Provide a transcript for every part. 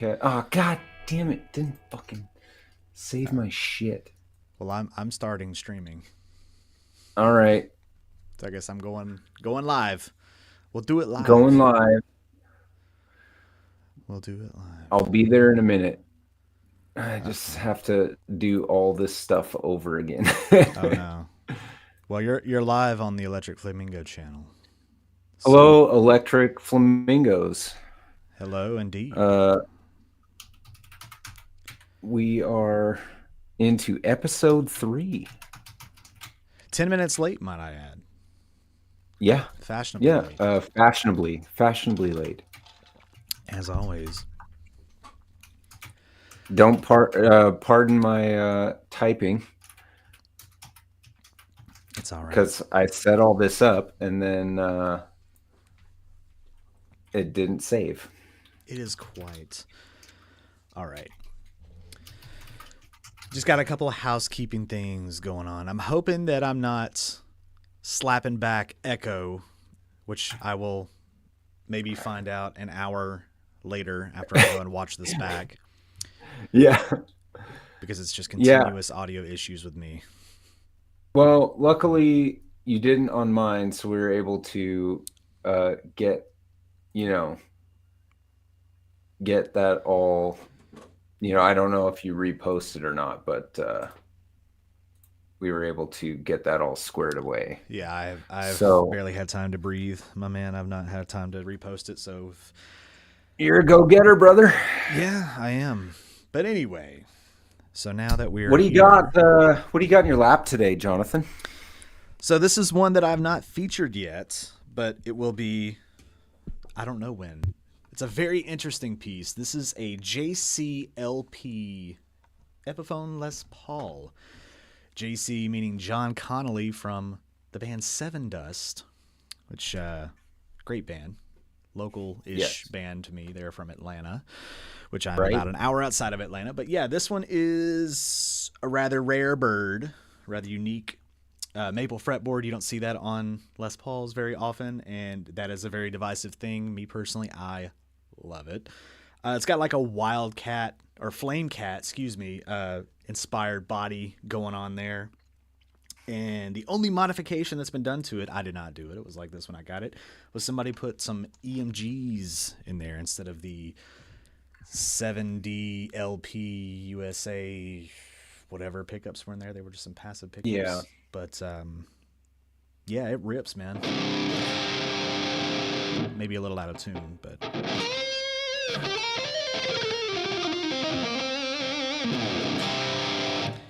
Okay. Oh, god damn it. Didn't fucking save my shit. Well, I'm starting streaming. All right. So I guess I'm going live. We'll do it Going live. live. We'll do it live. I'll be there in a minute. I just Uh-oh. have to do all this stuff over again. Oh no. Well, you're live on the Electric Flamingo channel. So, Hello, electric flamingos. hello indeed. Uh, we are into episode 3. 10 minutes late, might I add. Yeah, Fashionably yeah. late, Fashionably late. as always. Don't pardon my typing It's all right. because I set all this up and then it didn't save. It is quite all right. Just got a couple of housekeeping things going on. I'm hoping that I'm not slapping back echo, which I will maybe find out an hour later after I go and watch this back, Yeah. because it's just Yeah. continuous audio issues with me. Well, luckily you didn't on mine, so we were able to get, get that all. I don't know if you reposted or not, but we were able to get that all squared away. Yeah, I've So barely had time to breathe, my man. I've not had time to repost it, so you're a go-getter, brother. yeah, I am. But anyway, so now that we're What do you here, got? What do you got in your lap today, Jonathan? so this is one that I've not featured yet, but it will be, I don't know when. It's a very interesting piece. This is a JCLP Epiphone Les Paul. JC meaning John Connolly from the band Seven Dust, which great band, local-ish Yes. band to me. They're from Atlanta, which I'm Right. about an hour outside of Atlanta. But yeah, this one is a rather rare bird, rather unique maple fretboard. You don't see that on Les Pauls very often, and that is a very divisive thing. Me personally, I love it. It's got like a wildcat or flame cat, excuse me, inspired body going on there. And the only modification that's been done to it, I did not do it. It was like this when I got it. Was somebody put some EMGs in there instead of the 7D LP USA whatever pickups were in there. They were just some passive pickups. Yeah. But yeah, it rips, man. Maybe a little out of tune, but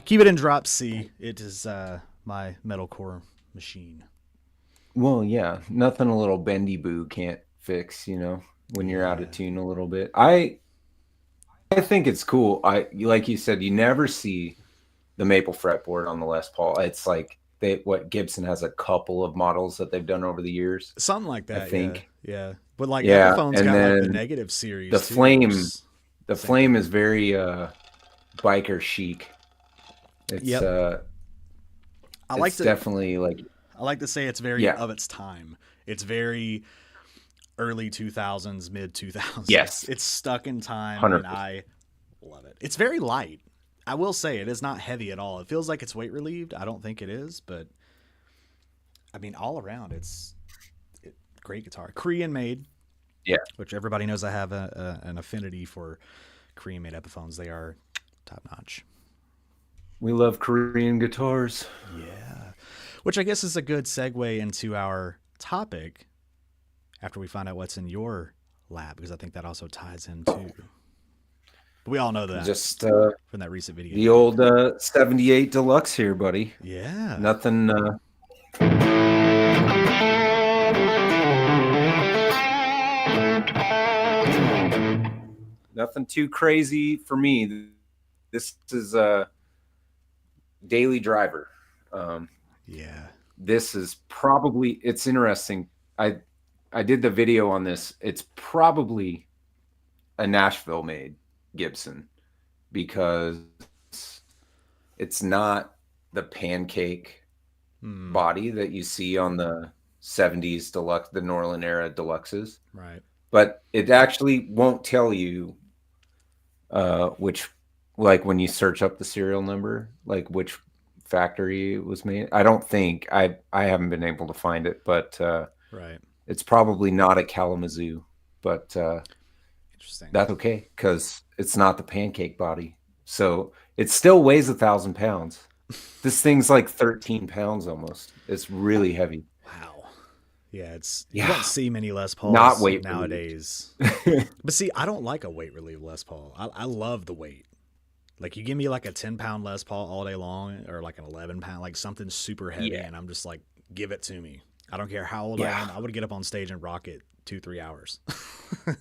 keep it in drop C. It is my metalcore machine. Well, yeah, nothing a little bendy boo can't fix, when you're out of tune a little bit. I think it's cool. Like you said, you never see the maple fretboard on the Les Paul. It's like Gibson has a couple of models that they've done over the years. Something like that, I think. Yeah. But like Yeah, Epiphone's and got like the then negative series the too. flame, the Same flame thing. is very biker chic. It's Yep. I like it's to definitely like I like to say it's very yeah, of its time. It's very early 2000s, mid 2000s. yes, It's stuck in time, and 100%. I love it. It's very light. I will say it is not heavy at all. It feels like it's weight relieved. I don't think it is, but I mean, all around, it's great guitar. Korean made, Yeah, which everybody knows I have an affinity for Korean made Epiphones. They are top notch. we love Korean guitars. Yeah. Which I guess is a good segue into our topic after we find out what's in your lab, because I think that also ties in too. But we all know that Just from that recent video the you old did. 78 Deluxe here, buddy. Yeah. Nothing. Nothing too crazy for me. This is a daily driver. Yeah. This is probably, it's interesting. I did the video on this. It's probably a Nashville made Gibson because it's not the pancake Hmm. body that you see on the 70s deluxe, the Norland era deluxes, Right. but it actually won't tell you which, like when you search up the serial number, like which factory it was made. I don't think I haven't been able to find it, but Right. it's probably not at Kalamazoo. But Interesting. that's okay because it's not the pancake body, so it still weighs 1,000 pounds. This thing's like 13 pounds almost. It's really heavy. Wow. Yeah, it's you Yeah, don't see many Les not Pauls weight relieved. nowadays. But see, I don't like a weight relieved Les Paul. I love the weight. Like you give me like a 10-pound Les Paul all day long, or like an 11-pound, like something super heavy, Yeah, and I'm just like, give it to me. I don't care how old I yeah, am. I would get up on stage and rock it 2-3 hours.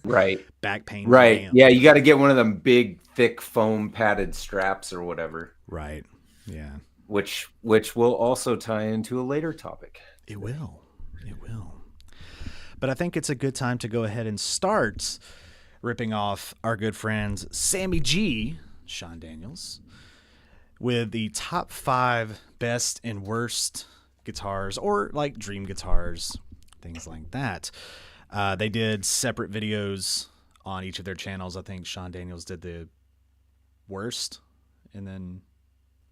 right. Back pain for Right. Yeah, damned. you got to get one of them big, thick foam padded straps or whatever, Right. Yeah. which will also tie into a later topic. It will. It will. But I think it's a good time to go ahead and start ripping off our good friends Sammy G, Sean Daniels, with the top 5 best and worst guitars, or like dream guitars, things like that. They did separate videos on each of their channels. I think Sean Daniels did the worst, and then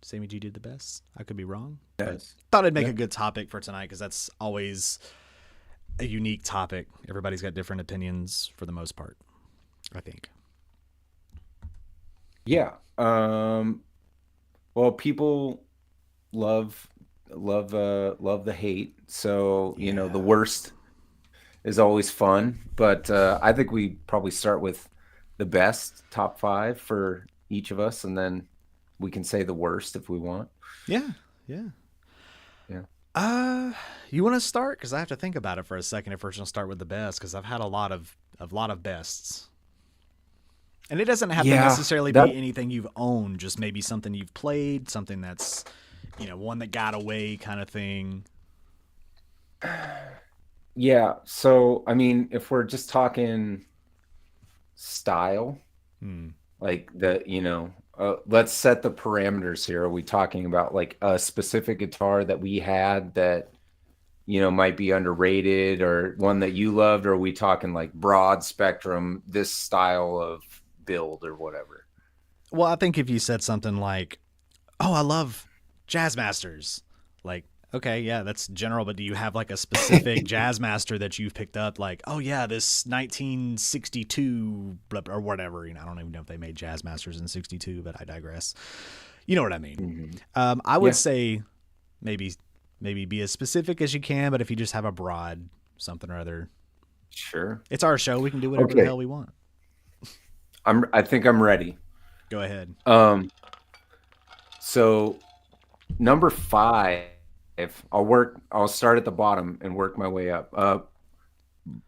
Sammy G did the best. I could be wrong, but Yes. thought I'd make Yeah. a good topic for tonight because that's always a unique topic. Everybody's got different opinions for the most part, I think. Yeah. Well, people love love the hate. So, the Yeah. worst is always fun, but I think we probably start with the best top 5 for each of us, and then we can say the worst if we want. Yeah. Yeah. Yeah. Uh, you want to start? Because I have to think about it for a second if we're going to start with the best, because I've had a lot of bests. And it doesn't have to Yeah, necessarily that be anything you've owned, just maybe something you've played, something that's, one that got away kind of thing. yeah. So, I mean, if we're just talking style, Hmm. like let's set the parameters here. Are we talking about like a specific guitar that we had that, might be underrated, or one that you loved? Or are we talking like broad spectrum, this style of build or whatever? Well, I think if you said something like, "Oh, I love jazz masters," like, okay, yeah, that's general. But do you have like a specific jazz master that you've picked up? Like, oh yeah, this 1962 or whatever. I don't even know if they made jazz masters in '62, but I digress. You know what I mean? Hmm. I would Yeah, say maybe maybe be as specific as you can, but if you just have a broad something or other, sure. it's our show. We can do whatever the Okay. hell we want. I think I'm ready. Go ahead. Um, so number 5, I'll start at the bottom and work my way up.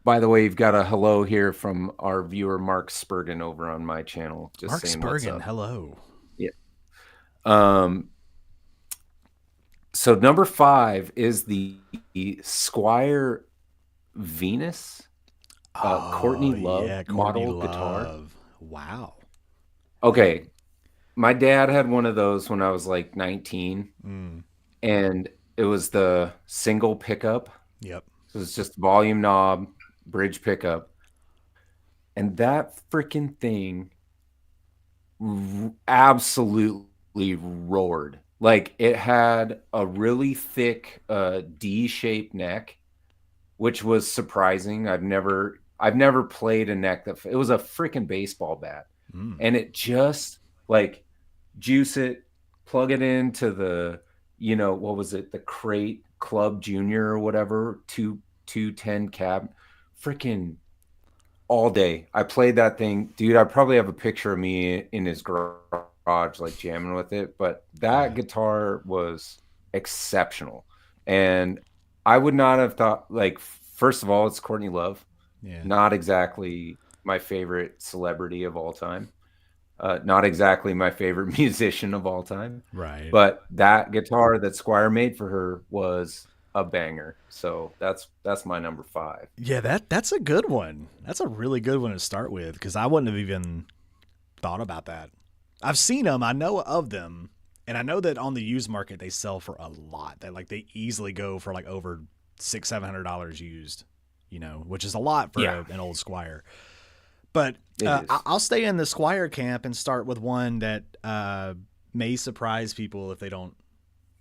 By the way, you've got a hello here from our viewer Mark Spurgeon over on my channel, just Mark saying what's Spurgeon, up. hello. Yeah. Um, so number 5 is the Squire Venus, Courtney Oh Love yeah, Courtney model guitar. Love. Wow. Okay, my dad had one of those when I was like 19, Mm, and it was the single pickup. yep. So it's just volume knob, bridge pickup. And that freaking thing absolutely roared. Like it had a really thick D-shaped neck, which was surprising. I've never played a neck that it was a freaking baseball bat. Mm. And it just like juice it, plug it into the, what was it, the Crate Club Junior or whatever, 210 cab, freaking all day. I played that thing, dude. I probably have a picture of me in his garage, like jamming with it. But that Yeah. guitar was exceptional, and I would not have thought. Like, first of all, it's Courtney Love, Yeah. not exactly my favorite celebrity of all time. Not exactly my favorite musician of all time, Right. but that guitar that Squire made for her was a banger. So that's my number 5. Yeah, that's a good one. That's a really good one to start with because I wouldn't have even thought about that. I've seen them. I know of them, and I know that on the used market they sell for a lot. They easily go for like over $600-700 used. Which is a lot for Yeah. an old Squire. But It is. I'll stay in the Squire camp and start with one that may surprise people if they don't,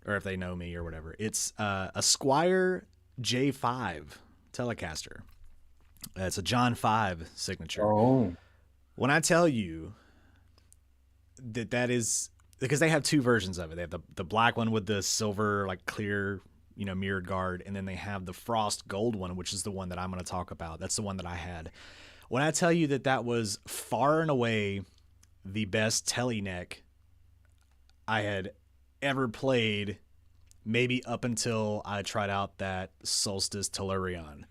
or if they know me or whatever. It's a Squire J5 Telecaster. It's a John 5 signature. Oh. When I tell you that is because they have two versions of it. They have the black one with the silver, like clear, mirrored guard, and then they have the frost gold one, which is the one that I'm going to talk about. That's the one that I had. When I tell you that was far and away the best telly neck I had ever played, maybe up until I tried out that Solstice Tellurion.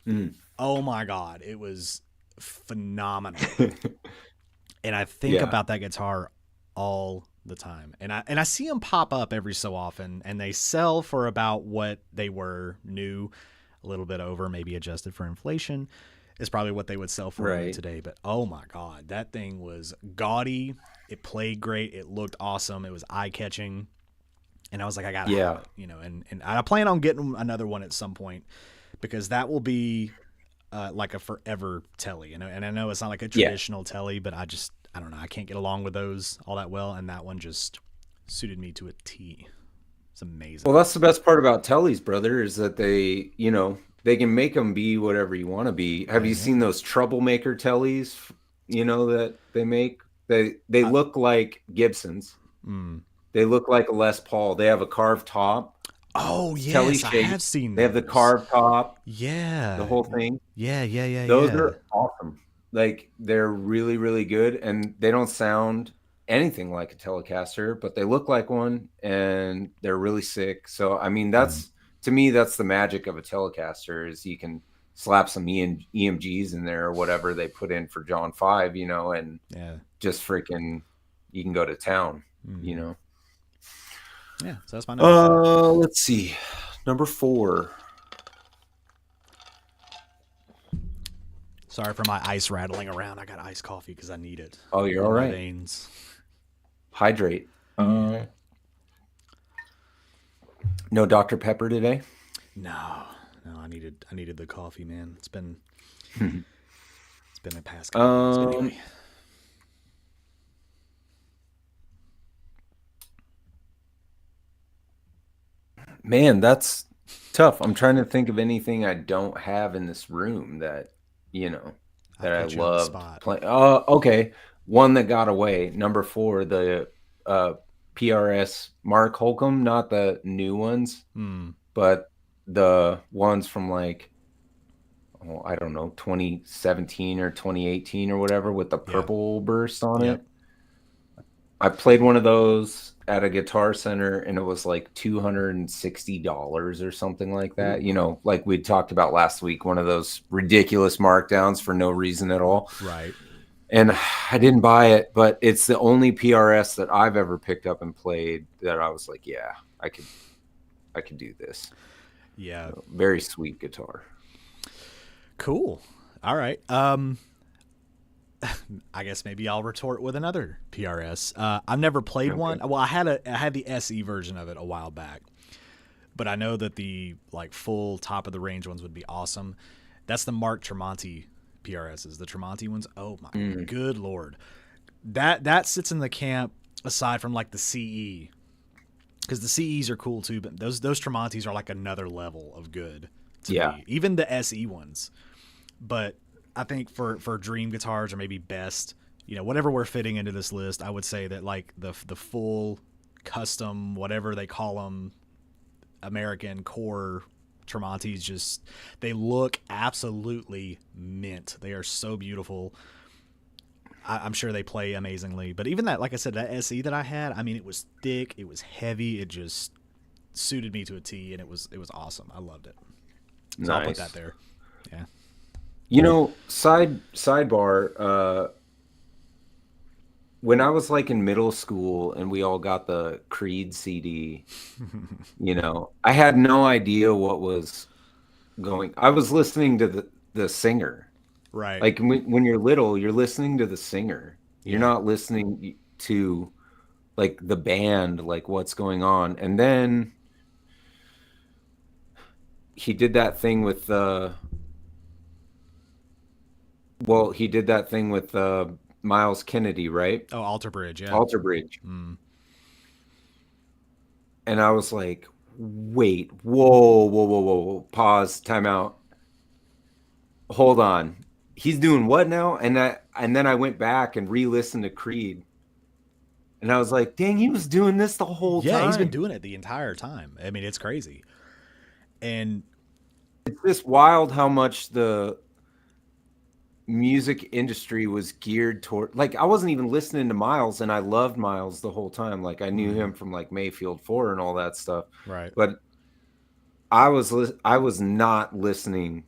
Mm. Oh my God, it was phenomenal. And I think Yeah. about that guitar all the time. And I see them pop up every so often, and they sell for about what they were new, a little bit over, maybe adjusted for inflation is probably what they would sell for Right. today. But oh my God, that thing was gaudy. It played great. It looked awesome. It was eye catching. And I was like, I gotta have Yeah. it, and I plan on getting another one at some point because that will be like a forever telly. And I know it's not like a Yeah. traditional telly, but I don't know. I can't get along with those all that well. And that one just suited me to a T. It's amazing. Well, that's the best part about tellies, brother, is that they can make them be whatever you want to be. Have you seen those troublemaker tellies, that they make? They look like Gibsons. Mm. They look like a Les Paul. They have a carved top. Oh, It's telly yes. I shape. have seen They have the those. carved top, the Yeah. whole thing. Yeah. Yeah. Yeah. Those Yeah. are awesome. Like they're really, really good, and they don't sound anything like a Telecaster, but they look like one, and they're really sick. So, I mean, to me, that's the magic of a Telecaster is you can slap some EMGs in there or whatever they put in for John 5, and Yeah. just freaking, you can go to town, Yeah. So that's my number 4. Let's see. Number 4. Sorry for my ice rattling around. I got iced coffee because I need it. Oh, you're in all my right. Veins. Hydrate. No Dr. Pepper today? No, I needed the coffee, man. It's been a past Um, couple days. But anyway. Man, that's tough. I'm trying to think of anything I don't have in this room that I put you on the loved spot. playing. Oh, okay. One that got away. Number 4, the PRS Mark Holcomb, not the new ones, but the ones from like, I don't know, 2017 or 2018 or whatever with the purple burst on it. I played one of those at a Guitar Center, and it was like $260 or something like that. Like we talked about last week, one of those ridiculous markdowns for no reason at all. Right. And I didn't buy it, but it's the only PRS that I've ever picked up and played that I was like, yeah, I could do this. Yeah. Very sweet guitar. Cool. All right. I guess maybe I'll retort with another PRS. I've never played one. Well, I had the SE version of it a while back, but I know that the like full top of the range ones would be awesome. That's the Mark Tremonti PRSs, the Tremonti ones. Oh my good Lord. That sits in the camp aside from like the CE, because the CEs are cool too, but those Tremontis are like another level of good to me. Even the SE ones. But I think for dream guitars, or maybe best, whatever we're fitting into this list, I would say that like the full custom, whatever they call them, American core Tremontis, just they look absolutely mint. They are so beautiful. I'm sure they play amazingly, but even that, like I said, that SE that I had, I mean, it was thick, it was heavy, it just suited me to a T, and it was awesome. I loved it. So I'll put that there. Yeah. Sidebar, when I was like in middle school and we all got the Creed CD, I had no idea what was going. I was listening to the singer. Right. Like when you're little, you're listening to the singer. You're not listening to like the band, like what's going on. And then he did that thing with Well, he did that thing with Miles Kennedy, right? Oh, Alter Bridge, yeah. Alter Bridge. Mm. And I was like, wait, whoa, whoa, whoa, whoa, whoa, pause, time out. Hold on. He's doing what now? And then I went back and re-listened to Creed. And I was like, dang, he was doing this the whole Yeah, he's been time. doing it the entire time. I mean, it's crazy. And It's just wild how much the music industry was geared toward, like, I wasn't even listening to Miles and I loved Miles the whole time. Like I knew him from like Mayfield 4 and all that stuff. right, But I was not listening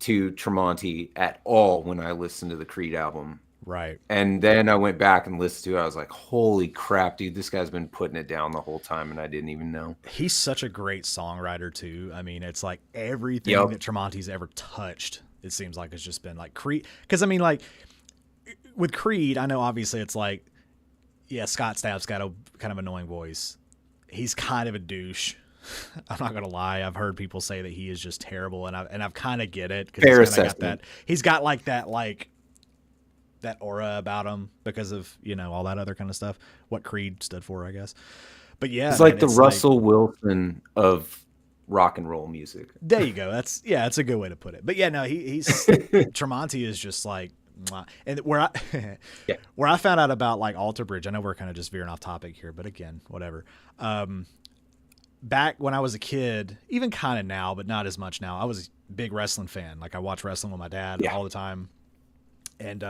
to Tremonti at all when I listened to the Creed album. right. And then I went back and listened to it. I was like, holy crap, dude, this guy's been putting it down the whole time and I didn't even know. He's such a great songwriter too. I mean, it's like everything Yep. that Tremonti's ever touched, it seems like it's just been like Creed. Because I mean, like with Creed, I know obviously it's like, yeah, Scott Stapp's got a kind of annoying voice. He's kind of a douche. I'm not gonna lie. I've heard people say that he is just terrible, and I've kind of get it because Fair he's kind of got that. assessment. He's got like that aura about him because of all that other kind of stuff. What Creed stood for, I guess. But yeah, He's man, like the it's like Russell Wilson of rock and roll music. there you go. That's a good way to put it. But yeah, no, he's Tremonti is just like, mwah. And Yeah. where I found out about like Alter Bridge. I know we're kind of just veering off topic here, but again, whatever. Back when I was a kid, even kind of now, but not as much now. I was a big wrestling fan. Like I watched wrestling with my dad Yeah. all the time. And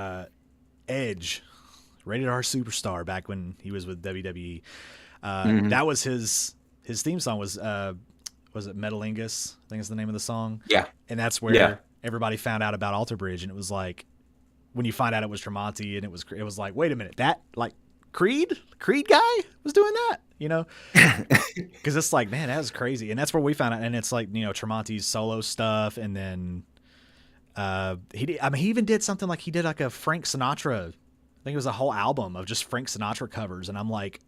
Edge, rated R superstar, back when he was with WWE. That was his theme song was it Metalingus? I think is the name of the song. Yeah. And that's where Yeah. everybody found out about Alter Bridge, and it was like when you find out it was Tremonti, and it was like, wait a minute, that like Creed guy was doing that, because it's like, man, that was crazy, and that's where we found out, and it's like Tremonti's solo stuff, and then he even did something like he did like a Frank Sinatra. I think it was a whole album of just Frank Sinatra covers, and I'm like,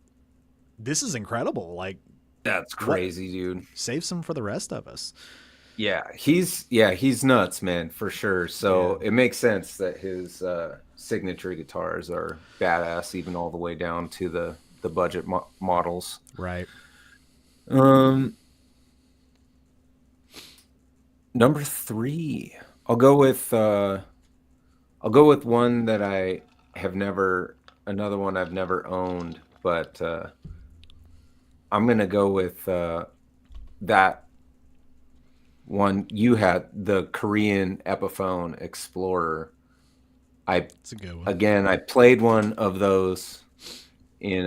this is incredible. Like, That's crazy, dude. save some for the rest of us. Yeah, he's nuts, man, for sure. So Yeah. it makes sense that his signature guitars are badass, even all the way down to the budget models. Right. Um, Number 3, I'll go with one that I have never, another one I've never owned, but I'm gonna go with that one you had, the Korean Epiphone Explorer. It's a good one. Again, I played one of those in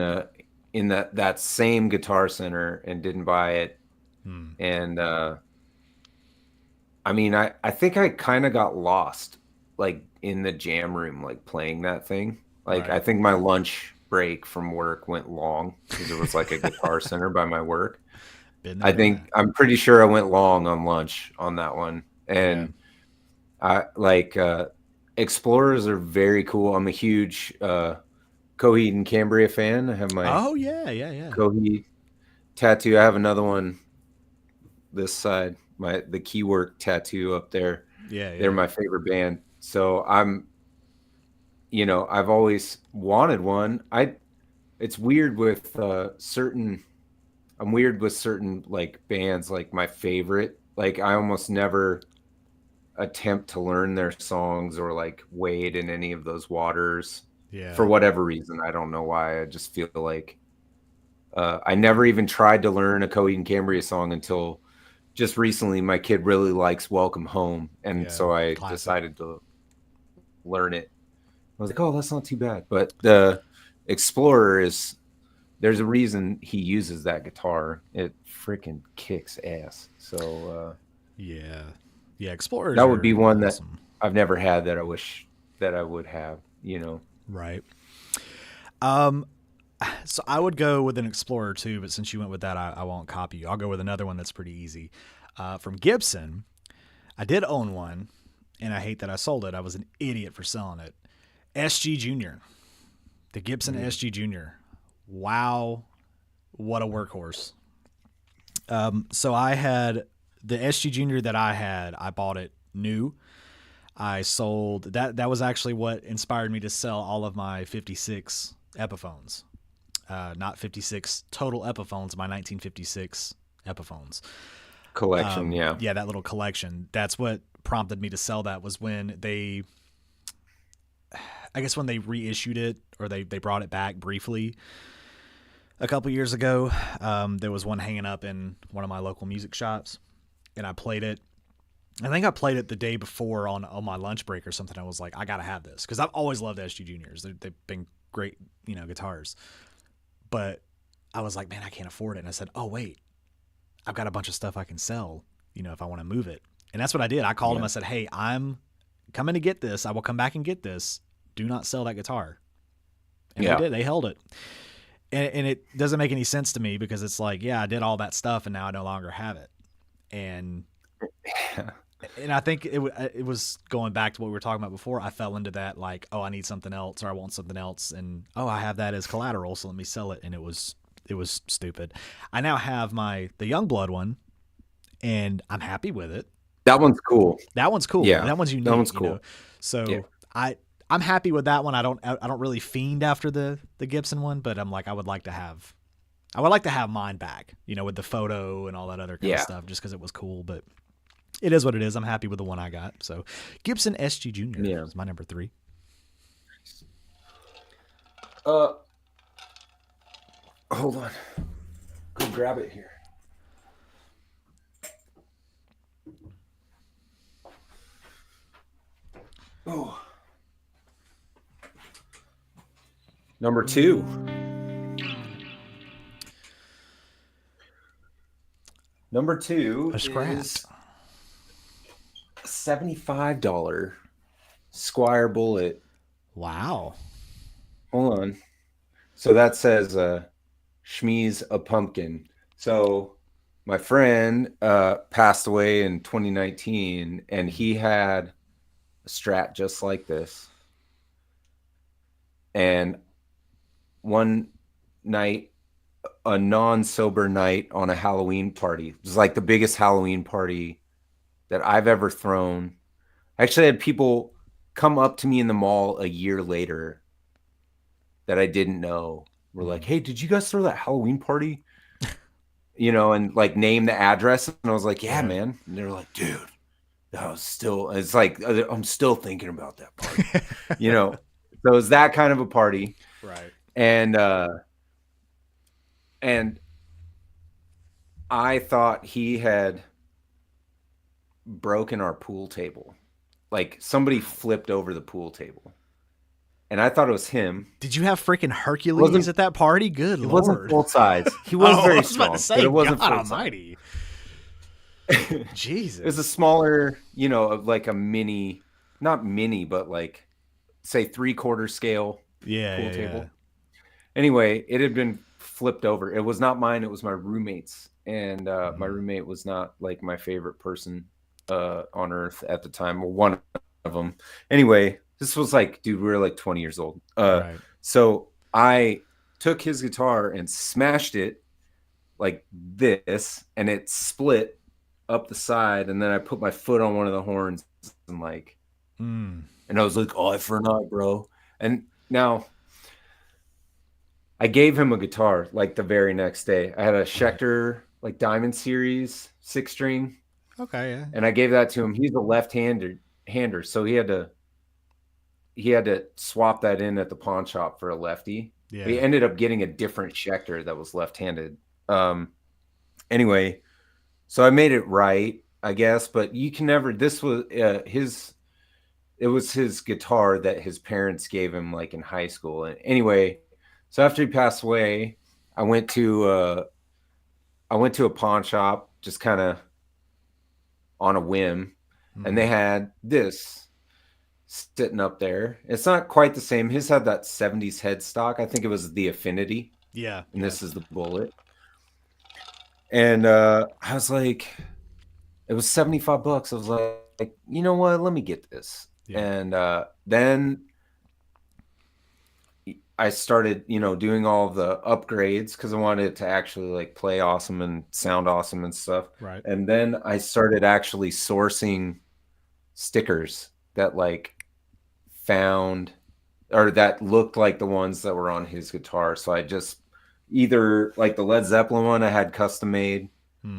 that same Guitar Center and didn't buy it. And I mean, I think I kind of got lost like in the jam room, like playing that thing. Like Right. I think my lunch break from work went long because it was like a Guitar Center by my work. Been there, done that. I'm pretty sure I went long on lunch on that one. And I like Explorers are very cool. I'm a huge Coheed and Cambria fan. I have my Oh yeah. Coheed tattoo. I have another one this side, the Keywork tattoo up there. Yeah. They're my favorite band. So I've always wanted one. It's weird with I'm weird with certain like bands, like my favorite. Like I almost never attempt to learn their songs or like wade in any of those waters Yeah. for whatever reason. I don't know why. I just feel like I never even tried to learn a Coheed and Cambria song until just recently. My kid really likes Welcome Home, and so I Classic. decided to learn it. I was like, oh, that's not too bad. But the Explorer there's a reason he uses that guitar. It freaking kicks ass. So Yeah. Explorers. that would be one awesome. that I've never had that I wish that I would have, Right. So I would go with an Explorer too, but since you went with that, I won't copy you. I'll go with another one that's pretty easy. From Gibson, I did own one, and I hate that I sold it. I was an idiot for selling it. SG Junior, the Gibson SG Junior. Wow, what a workhorse. So I had the SG Junior that I had. I bought it new. I sold that. That was actually what inspired me to sell all of my 56 Epiphones. Not 56 total Epiphones, my 1956 Epiphones. Collection, yeah. Yeah, that little collection. That's what prompted me to sell that, was when they, I guess when they reissued it, or they brought it back briefly a couple years ago. There was one hanging up in one of my local music shops, and I played it. I think I played it the day before on my lunch break or something. I was like, I gotta have this because I've always loved SG Juniors. They've been great, guitars. But I was like, man, I can't afford it. And I said, oh wait, I've got a bunch of stuff I can sell, if I want to move it. And that's what I did. I called them. I said, hey, I'm coming to get this. I will come back and get this. Do not sell that guitar. And they did. They held it. And it doesn't make any sense to me because it's like, yeah, I did all that stuff and now I no longer have it. And I think it was going back to what we were talking about before. I fell into that, like, oh, I need something else, or I want something else, and oh, I have that as collateral, so let me sell it. And it was stupid. I now have the Youngblood one, and I'm happy with it. That one's cool. That one's cool. Yeah, that one's unique. That one's cool. So I'm happy with that one. I don't really fiend after the Gibson one, but I'm like, I would like to have mine back, with the photo and all that other kind of stuff, just because it was cool. But it is what it is. I'm happy with the one I got. So Gibson SG Junior is my number 3. Hold on. Go grab it here. Oh. Number 2. Number 2 is $75 Squire Bullet. Wow. Hold on. So that says Shmee's a pumpkin. So my friend passed away in 2019, and he had a Strat just like this. And one night, a non-sober night on a Halloween party, it was like the biggest Halloween party that I've ever thrown. I actually had people come up to me in the mall a year later that I didn't know. Were like, hey, did you guys throw that Halloween party? And like name the address. And I was like, yeah, man. And they were like, dude, it's like, I'm still thinking about that party. So it was that kind of a party. Right. And I thought he had broken our pool table. Like somebody flipped over the pool table. And I thought it was him. Did you have freaking Hercules at that party? Good Lord. It wasn't full size. He was very strong. About to say, but it wasn't God full almighty. Jesus. It was a smaller, like a mini, not mini, but like, say 3/4 scale pool table. Yeah. Anyway, it had been flipped over. It was not mine. It was my roommate's. And my roommate was not like my favorite person on earth at the time, or one of them. Anyway, this was like, dude, we were like 20 years old. Right. So I took his guitar and smashed it like this, and it split up the side. And then I put my foot on one of the horns and and I was like, oh, for not, bro. And now I gave him a guitar like the very next day. I had a Schecter like Diamond Series 6-string. Okay, yeah. And I gave that to him. He's a left-hander, so he had to swap that in at the pawn shop for a lefty. Yeah. He ended up getting a different Schecter that was left-handed. Anyway, so I made it right, I guess, but you can never. This was it was his guitar that his parents gave him like in high school. And anyway, so after he passed away, I went to a pawn shop just kind of on a whim, and they had this sitting up there. It's not quite the same. His had that 70s headstock. I think it was the Affinity. Yeah. And this is the Bullet. And I was like, it was $75. I was like, you know what? Let me get this. Yeah. And then I started, doing all of the upgrades because I wanted it to actually like play awesome and sound awesome and stuff. Right. And then I started actually sourcing stickers that like found or that looked like the ones that were on his guitar. So I just either like the Led Zeppelin one I had custom made.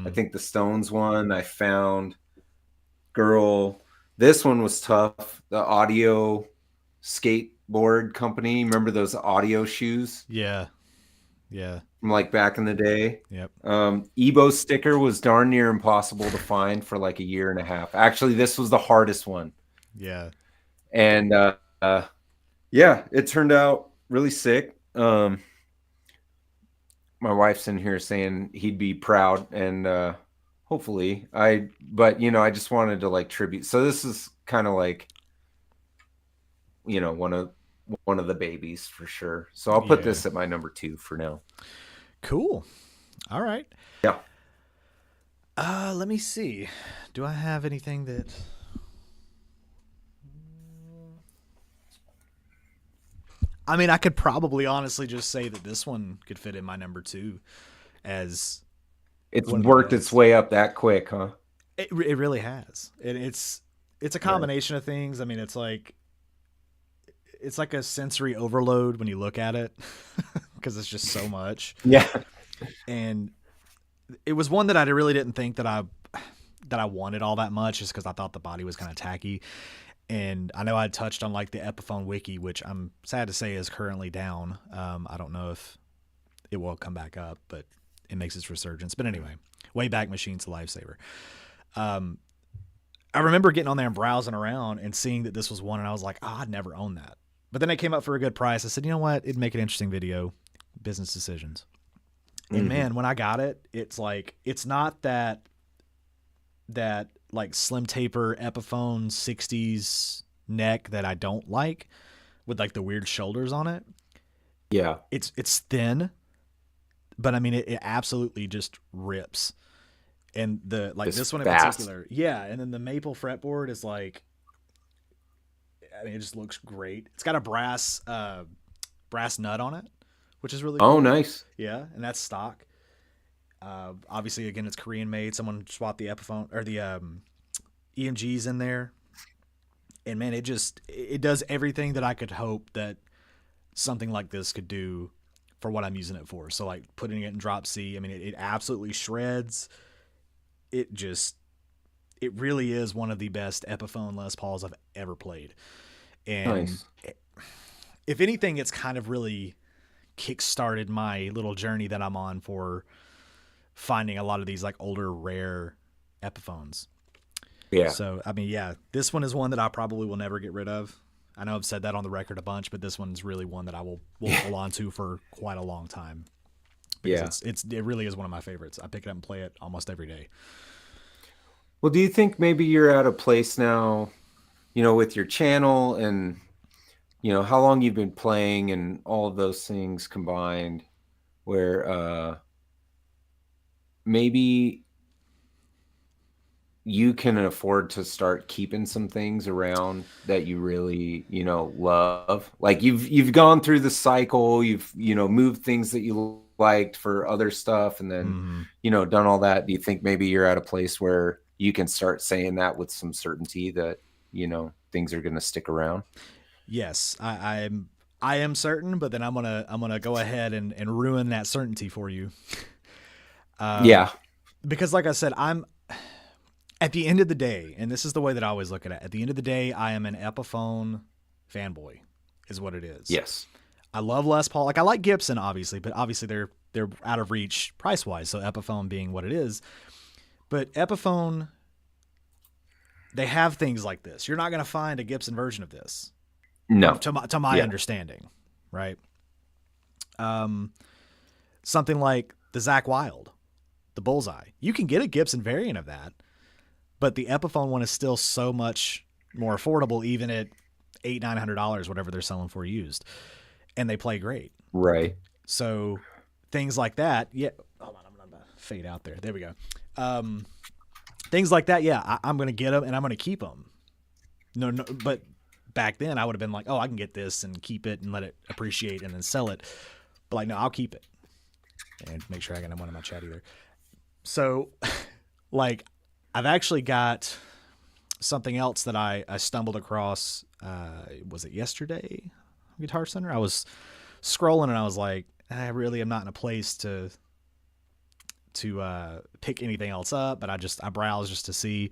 I think the Stones one I found. Girl, this one was tough. The audio skateboard company. Remember those audio shoes Yeah. Yeah. from like back in the day? Yep. Ebo sticker was darn near impossible to find for like a year and a half. Actually, this was the hardest one. Yeah. And yeah, it turned out really sick. My wife's in here saying he'd be proud, and hopefully but I just wanted to like tribute. So this is kind of like, one of the babies for sure. So I'll put Yeah. this at my number 2 for now. Cool. All right. Yeah. Let me see. Do I have anything that I mean, I could probably honestly just say that this one could fit in my number 2 as It's one of the worked its best. way up that quick, huh? It really has. It's a Right. combination of things. I mean, it's like a sensory overload when you look at it because it's just so much. Yeah. And it was one that I really didn't think that I wanted all that much, just because I thought the body was kind of tacky. And I know I touched on like the Epiphone wiki, which I'm sad to say is currently down. I don't know if it will come back up, but it makes its resurgence. But anyway, Wayback Machine's a lifesaver. I remember getting on there and browsing around and seeing that this was one, and I was like, oh, I'd never own that. But then it came up for a good price. I said, you know what? It'd make an interesting video. Business decisions. And man, when I got it, it's like, it's not that like slim taper Epiphone 60s neck that I don't like with like the weird shoulders on it. Yeah. It's thin, but I mean it absolutely just rips. And the like It's this one in fast. particular, yeah. And then the maple fretboard is like, I mean, it just looks great. It's got a brass nut on it, which is really Oh, cool. nice. Yeah, and that's stock. Obviously, again, it's Korean made. Someone swapped the Epiphone or the EMGs in there, and man, it does everything that I could hope that something like this could do for what I'm using it for. So like putting it in drop C, I mean, it absolutely shreds. It really is one of the best Epiphone Les Pauls I've ever played. And Nice. if anything, it's kind of really kickstarted my little journey that I'm on for finding a lot of these like older rare Epiphones. Yeah. So I mean, yeah, this one is one that I probably will never get rid of. I know I've said that on the record a bunch, but this one's really one that I will hold on to for quite a long time. Because it really is one of my favorites. I pick it up and play it almost every day. Well, do you think maybe you're at a place now, with your channel and, how long you've been playing and all of those things combined, where maybe you can afford to start keeping some things around that you really, love? Like you've gone through the cycle, you've, moved things that you liked for other stuff and then, done all that. Do you think maybe you're at a place where you can start saying that with some certainty that, things are going to stick around? Yes, I am certain, but then I'm gonna go ahead and ruin that certainty for you. Yeah. Because like I said, I'm at the end of the day, and this is the way that I always look at it. At the end of the day, I am an Epiphone fanboy, is what it is. Yes. I love Les Paul. Like I like Gibson, obviously, but obviously they're out of reach price wise. So Epiphone being what it is, but Epiphone, they have things like this. You're not going to find a Gibson version of this. No. To my understanding, right? Something like the Zach Wild, the Bullseye. You can get a Gibson variant of that, but the Epiphone one is still so much more affordable, even at $800-900, whatever they're selling for used, and they play great. Right. So things like that, yeah. Hold on, I'm gonna fade out there. There we go. Things like that, yeah. I'm gonna get them and I'm gonna keep them. No, but back then I would have been like, oh, I can get this and keep it and let it appreciate and then sell it. But like, no, I'll keep it and make sure I got one in my chat either. So, like, I've actually got something else that I stumbled across. Was it yesterday? Guitar Center. I was scrolling and I was like, I really am not in a place to pick anything else up, but I browse just to see.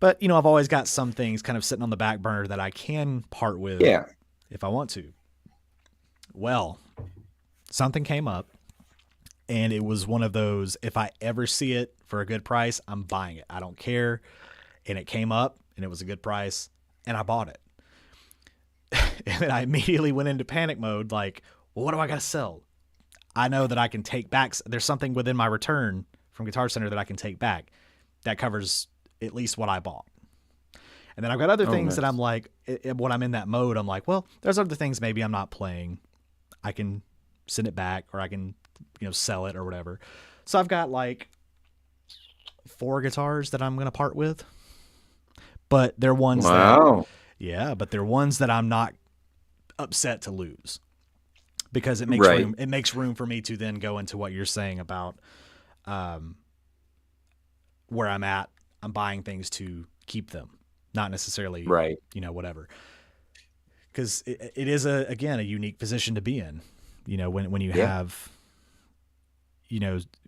But I've always got some things kind of sitting on the back burner that I can part with Yeah. if I want to. Well, something came up, and it was one of those, if I ever see it for a good price, I'm buying it. I don't care. And it came up, and it was a good price, and I bought it. And then I immediately went into panic mode, like, well, what do I got to sell? I know that I can take back. There's something within my return from Guitar Center that I can take back that covers at least what I bought. And then I've got other things that I'm like, when I'm in that mode, I'm like, well, there's other things maybe I'm not playing. I can send it back, or I can, sell it or whatever. So I've got like 4 guitars that I'm going to part with, but they're ones Wow. but they're ones that I'm not upset to lose, because it makes Right. room. It makes room for me to then go into what you're saying about, where I'm at. I'm buying things to keep them, not necessarily, Right. whatever. Because it is again a unique position to be in. When you have,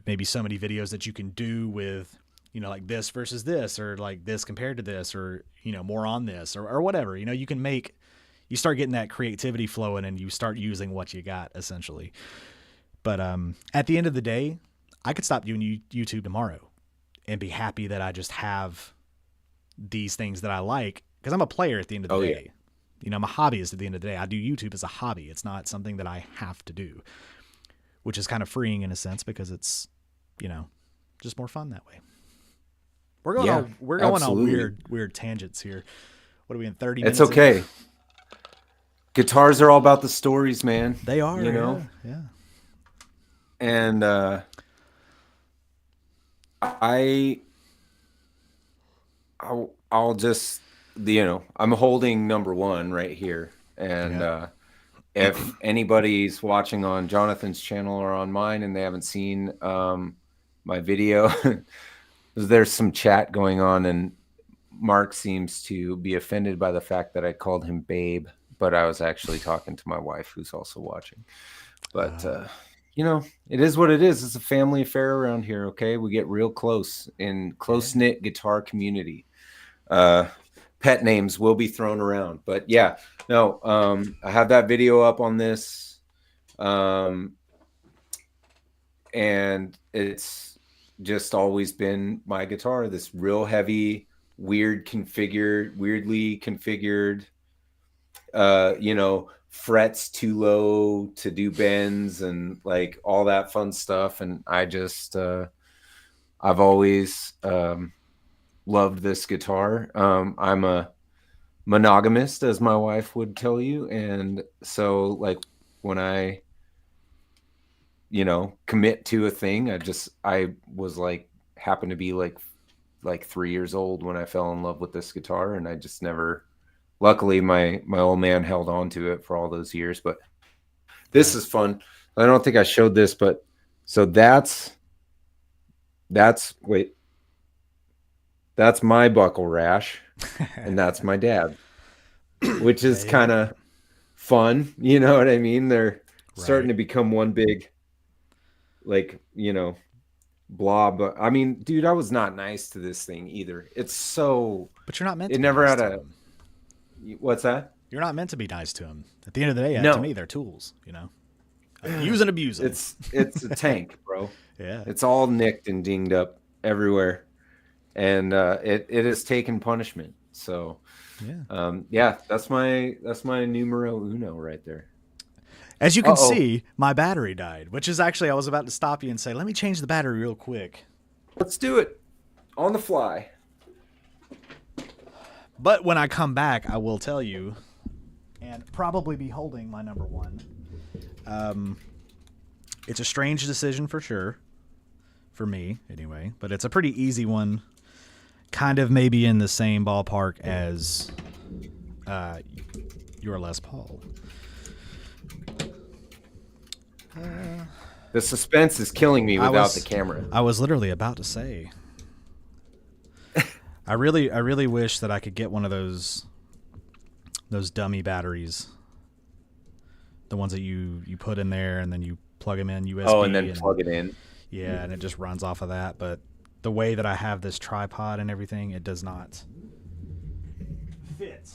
maybe so many videos that you can do with, like this versus this, or like this compared to this, or more on this, or whatever. You start getting that creativity flowing, and you start using what you got essentially. But at the end of the day, I could stop doing YouTube tomorrow and be happy that I just have these things that I like, because I'm a player at the end of the day. I'm a hobbyist at the end of the day. I do YouTube as a hobby. It's not something that I have to do, which is kind of freeing in a sense, because it's, just more fun that way. We're going on weird tangents here. What are we in 30 minutes? It's okay. Guitars are all about the stories, man. They are, yeah. And I'll just, I'm holding number 1 right here, and if anybody's watching on Jonathan's channel or on mine and they haven't seen my video, there's some chat going on, and Mark seems to be offended by the fact that I called him babe, but I was actually talking to my wife, who's also watching. But it is what it is. It's a family affair around here. Okay, we get real close in close-knit guitar community. Pet names will be thrown around, but yeah, no, I have that video up on this, and it's just always been my guitar, this real heavy, weirdly configured, frets too low to do bends and like all that fun stuff. And I just, I've always loved this guitar. I'm a monogamist, as my wife would tell you. And so like when I, commit to a thing, I was like, happened to be like 3 years old when I fell in love with this guitar. And I just never, luckily my old man held on to it for all those years. But this is fun. I don't think I showed this, but so that's my buckle rash, and that's my dad, which is kind of fun. You know what I mean? They're starting to become one big, like, blob. I mean, dude, I was not nice to this thing either. It's so, but you're not meant to it be never nice had to a, them. What's that? You're not meant to be nice to them. At the end of the day, No. to me, they're tools, use and abuse them. It's a tank, bro. Yeah. It's all nicked and dinged up everywhere. And it has taken punishment. So that's my numero uno right there. As you can see, my battery died, which is actually, I was about to stop you and say, let me change the battery real quick. Let's do it on the fly. But when I come back, I will tell you, and probably be holding my number 1. It's a strange decision for sure, for me anyway, but it's a pretty easy one, kind of maybe in the same ballpark as your Les Paul. The suspense is killing me without the camera. I was literally about to say. I really wish that I could get one of those dummy batteries, the ones that you put in there and then you plug them in Oh, and USB then plug it in. yeah, and it just runs off of that. But the way that I have this tripod and everything, it does not fit.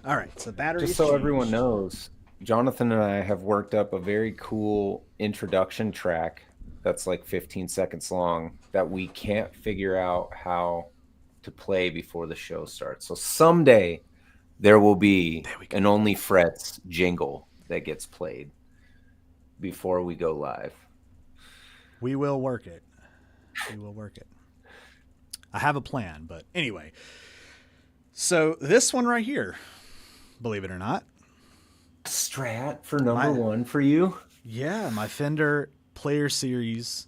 All right, so battery. Just so everyone knows, Jonathan and I have worked up a very cool introduction track that's like 15 seconds long that we can't figure out how to play before the show starts. So someday there will be an OnlyFrets jingle that gets played before we go live. We will work it. We will work it. I have a plan, but anyway. So this one right here, believe it or not, Strat for number one for you. Yeah, my Fender Player Series,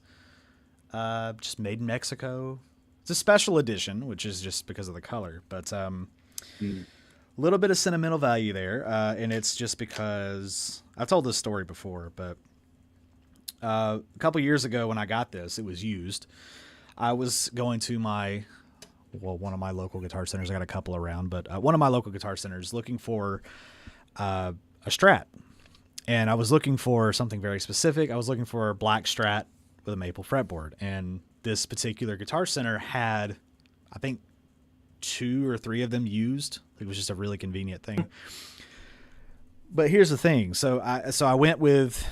just made in Mexico. It's a special edition, which is just because of the color, but a little bit of sentimental value there, and it's just because I've told this story before, but a couple years ago when I got this, it was used. I was going to one of my local guitar centers. I got a couple around, but one of my local guitar centers looking for a Strat. And I was looking for something very specific. I was looking for a black Strat with a maple fretboard. And this particular guitar center had, I think, 2 or 3 of them used. It was just a really convenient thing. But here's the thing. So I went with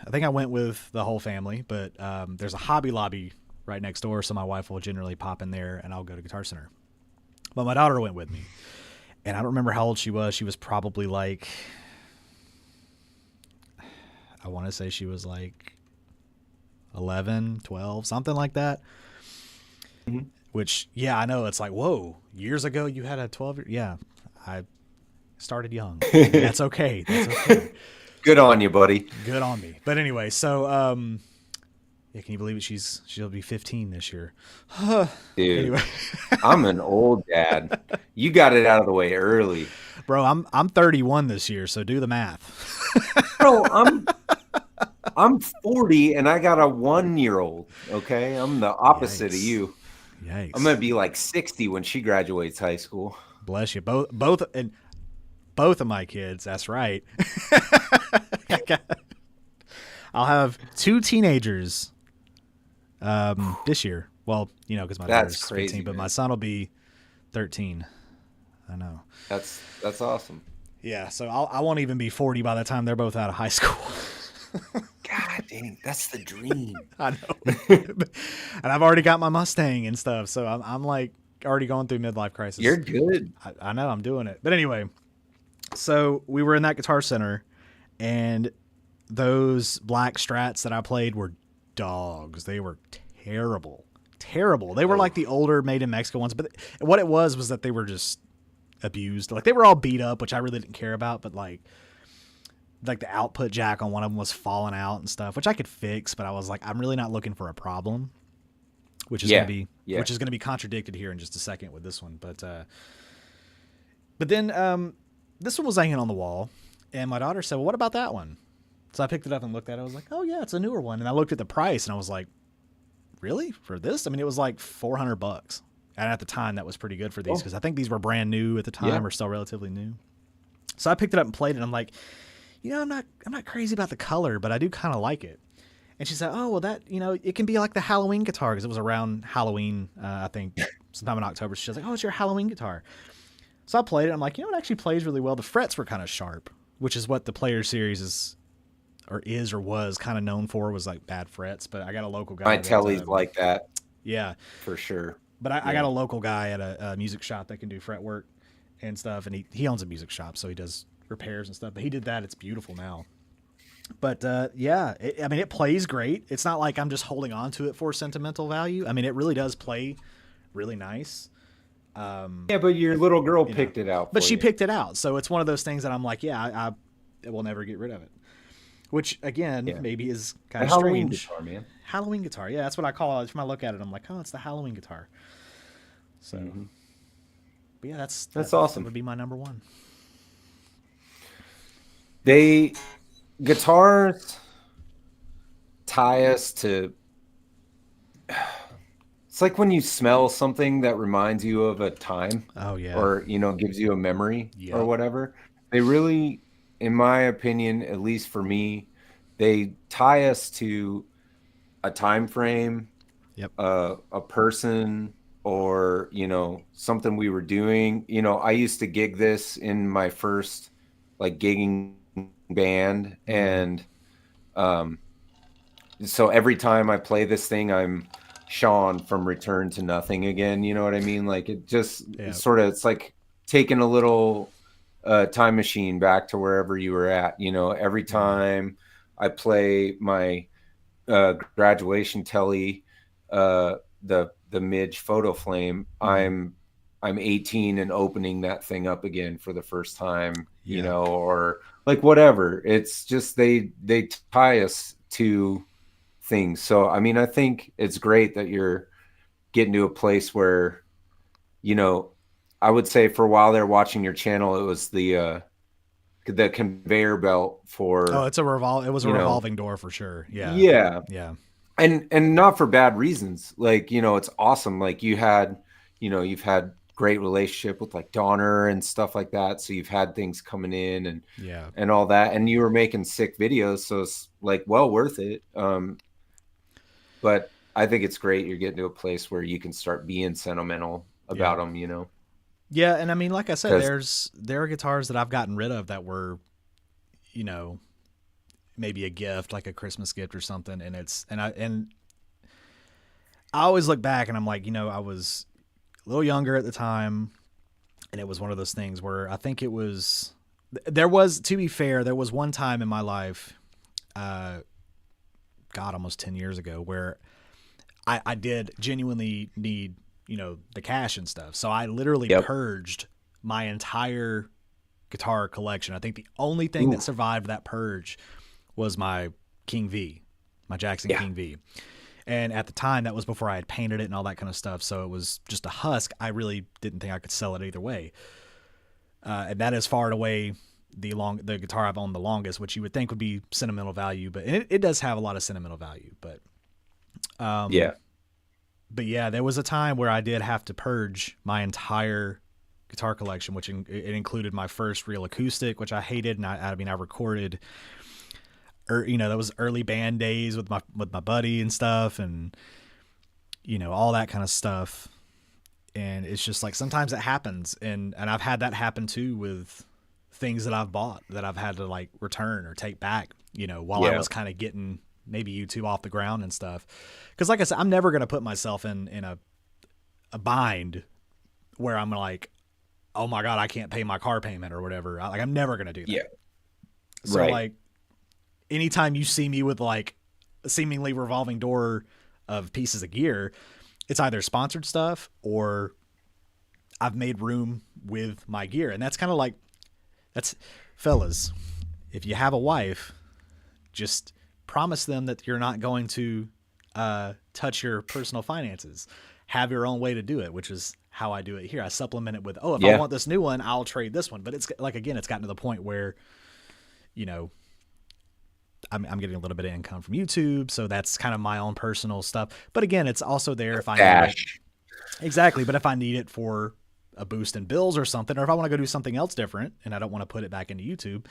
the whole family, but there's a Hobby Lobby right next door, so my wife will generally pop in there and I'll go to Guitar Center. But my daughter went with me. And I don't remember how old she was. She was probably like, I want to say she was like 11, 12, something like that. Mm-hmm. Which, yeah, I know. It's like, whoa, years ago you had a 12-year. Yeah, I started young. That's okay. That's okay. Good on you, buddy. Good on me. But anyway, so, yeah, can you believe it? She'll be 15 this year. Dude, anyway. I'm an old dad. You got it out of the way early. Bro, I'm 31 this year, so do the math. Bro, I'm 40 and I got a 1-year-old. Okay, I'm the opposite of you. Yikes. I'm gonna be like 60 when she graduates high school. Bless you. Both of my kids. That's right. I'll have 2 teenagers this year. Well, because my daughter's 15, but my son will be 13. I know. That's awesome. Yeah, so I won't even be 40 by the time they're both out of high school. God dang, that's the dream. I know. And I've already got my Mustang and stuff, so I'm like already going through midlife crisis. You're good. I know, I'm doing it. But anyway, so we were in that Guitar Center, and those black Strats that I played were dogs. They were terrible. They were like the older made in Mexico ones, but what it was that they were just abused. Like they were all beat up, which I really didn't care about, but like the output jack on one of them was falling out and stuff, which I could fix, but I was like, I'm really not looking for a problem, which is going to be contradicted here in just a second with this one. But then this one was hanging on the wall, and my daughter said, well, what about that one? So I picked it up and looked at it. I was like, oh yeah, it's a newer one. And I looked at the price and I was like, really? For this? I mean, it was like $400. And at the time that was pretty good for these, because I think these were brand new at the time, or still relatively new. So I picked it up and played it. And I'm like, I'm not crazy about the color, but I do kind of like it. And she said, oh, well, that, it can be like the Halloween guitar, because it was around Halloween, I think sometime in October. She was like, oh, it's your Halloween guitar. So I played it. I'm like, it actually plays really well. The frets were kind of sharp, which is what the Player Series is or was kind of known for, was like bad frets. But I got a local guy. My telly's like that. Yeah. For sure. But I got a local guy at a music shop that can do fret work and stuff. And he owns a music shop, so he does repairs and stuff. But he did that. It's beautiful now. But it plays great. It's not like I'm just holding on to it for sentimental value. I mean, it really does play really nice. Yeah, but your little girl picked it out. But she picked it out. So it's one of those things that I'm like, I will never get rid of it. Which, again, maybe is kind of strange. Halloween guitar, man. Halloween guitar. Yeah, that's what I call it. When I look at it, I'm like, oh, it's the Halloween guitar. So, but yeah, that's awesome. That would be my number one. Guitars tie us to It's like when you smell something that reminds you of a time Oh yeah. or, gives you a memory or Yep. whatever. They really, in my opinion, at least for me, they tie us to a time frame, Yep. a person, or, something we were doing. I used to gig this in my first like gigging band, Mm. and um so every time I play this thing, I'm Sean from Return to Nothing again. You know what I mean? Like it just Yeah. sort of, it's like taking a little time machine back to wherever you were at. Every Yeah. time I play my graduation telly, the Midge photo flame, Mm. I'm 18 and opening that thing up again for the first time. Yeah. Or like whatever. It's just they tie us to things. So, I mean, I think it's great that you're getting to a place where, you know, I would say for a while there watching your channel, it was the conveyor belt Oh, for, it was a you know, revolving door for sure. Yeah. yeah. Yeah. And not for bad reasons. Like, it's awesome. Like you've had great relationship with like Donner and stuff like that. So you've had things coming in Yeah. and all that, and you were making sick videos. So it's like well worth it. But I think it's great you're getting to a place where you can start being sentimental Yeah. about them. Yeah, and I mean, like I said, Because there are guitars that I've gotten rid of that were, you know, maybe a gift, like a Christmas gift or something, and I always look back and I'm like, I was a little younger at the time, and it was one of those things where I think it was there was, to be fair, there was one time in my life, uh, God, almost 10 years ago, where I did genuinely need, the cash and stuff. So I literally yep. purged my entire guitar collection. I think the only thing Ooh, that survived that purge was my King V, my Jackson yeah. King V. And at the time, that was before I had painted it and all that kind of stuff. So it was just a husk. I really didn't think I could sell it either way. And that is far and away the guitar I've owned the longest, which you would think would be sentimental value, but it does have a lot of sentimental value. Yeah. But yeah, there was a time where I did have to purge my entire guitar collection, which it included my first real acoustic, which I hated, and I mean I recorded, that was early band days with my buddy and stuff, and all that kind of stuff. And it's just like sometimes it happens, and I've had that happen too with things that I've bought that I've had to like return or take back, while I Yeah. was kind of getting maybe YouTube off the ground and stuff. Because like I said, I'm never gonna put myself in a bind where I'm like, oh my god, I can't pay my car payment or whatever. I'm never gonna do that. Yeah. So Right. like, anytime you see me with like a seemingly revolving door of pieces of gear, it's either sponsored stuff or I've made room with my gear. And that's kind of like, that's, fellas, if you have a wife, just promise them that you're not going to touch your personal finances. Have your own way to do it, which is how I do it here. I supplement it with, oh, if I Yeah. want this new one, I'll trade this one. But it's like, again, it's gotten to the point where, you know, I'm getting a little bit of income from YouTube, so that's kind of my own personal stuff. But again, it's also there if I need it. Dash. Exactly, but if I need it for a boost in bills or something, or if I want to go do something else different and I don't want to put it back into YouTube,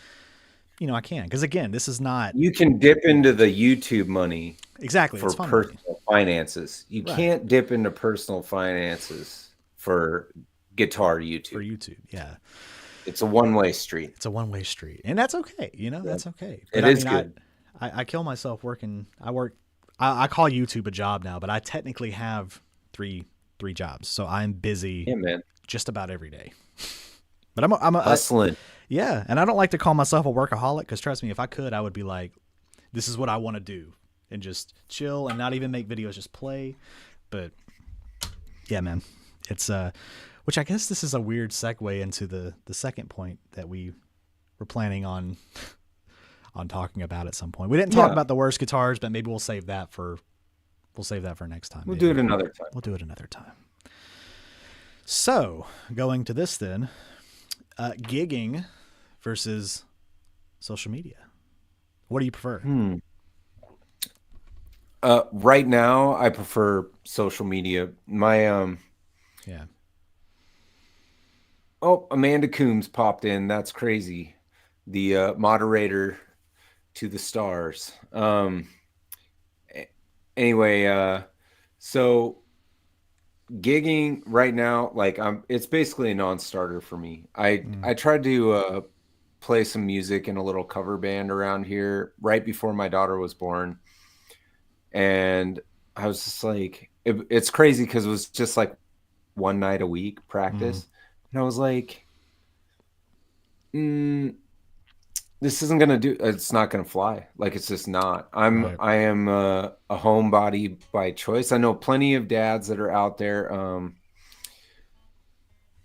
I can. Because again, this is not You can dip into the YouTube money exactly. for It's fun money, personal finances. You right? can't dip into personal finances for guitar For YouTube. YouTube, yeah, It's a one-way street. it's a one-way street, and that's okay. That's okay. But It I is mean, good. I kill myself working. I call YouTube a job now, but I technically have three jobs, so I'm busy Yeah, man. just about every day. But I'm a Hustling. yeah, and I don't like to call myself a workaholic because trust me, if I could, I would be like, this is what I want to do and just chill and not even make videos, just play. But yeah, man, it's which I guess this is a weird segue into the second point that we were planning on talking about at some point. We didn't talk Yeah. about the worst guitars, but maybe we'll save that for next time. We'll Maybe. do it another time. We'll do it another time. So going to this then, gigging versus social media. What do you prefer? Right now, I prefer social media. My Yeah. oh, Amanda Coombs popped in. That's crazy. The moderator to the stars. A- anyway, so gigging right now, like it's basically a non-starter for me. I Mm. tried to play some music in a little cover band around here right before my daughter was born, and I was just like, it's crazy because it was just like one night a week Mm. practice, and I was like, mm, this isn't gonna do. It's not gonna fly. Like it's just not. Right. I am a homebody by choice. I know plenty of dads that are out there.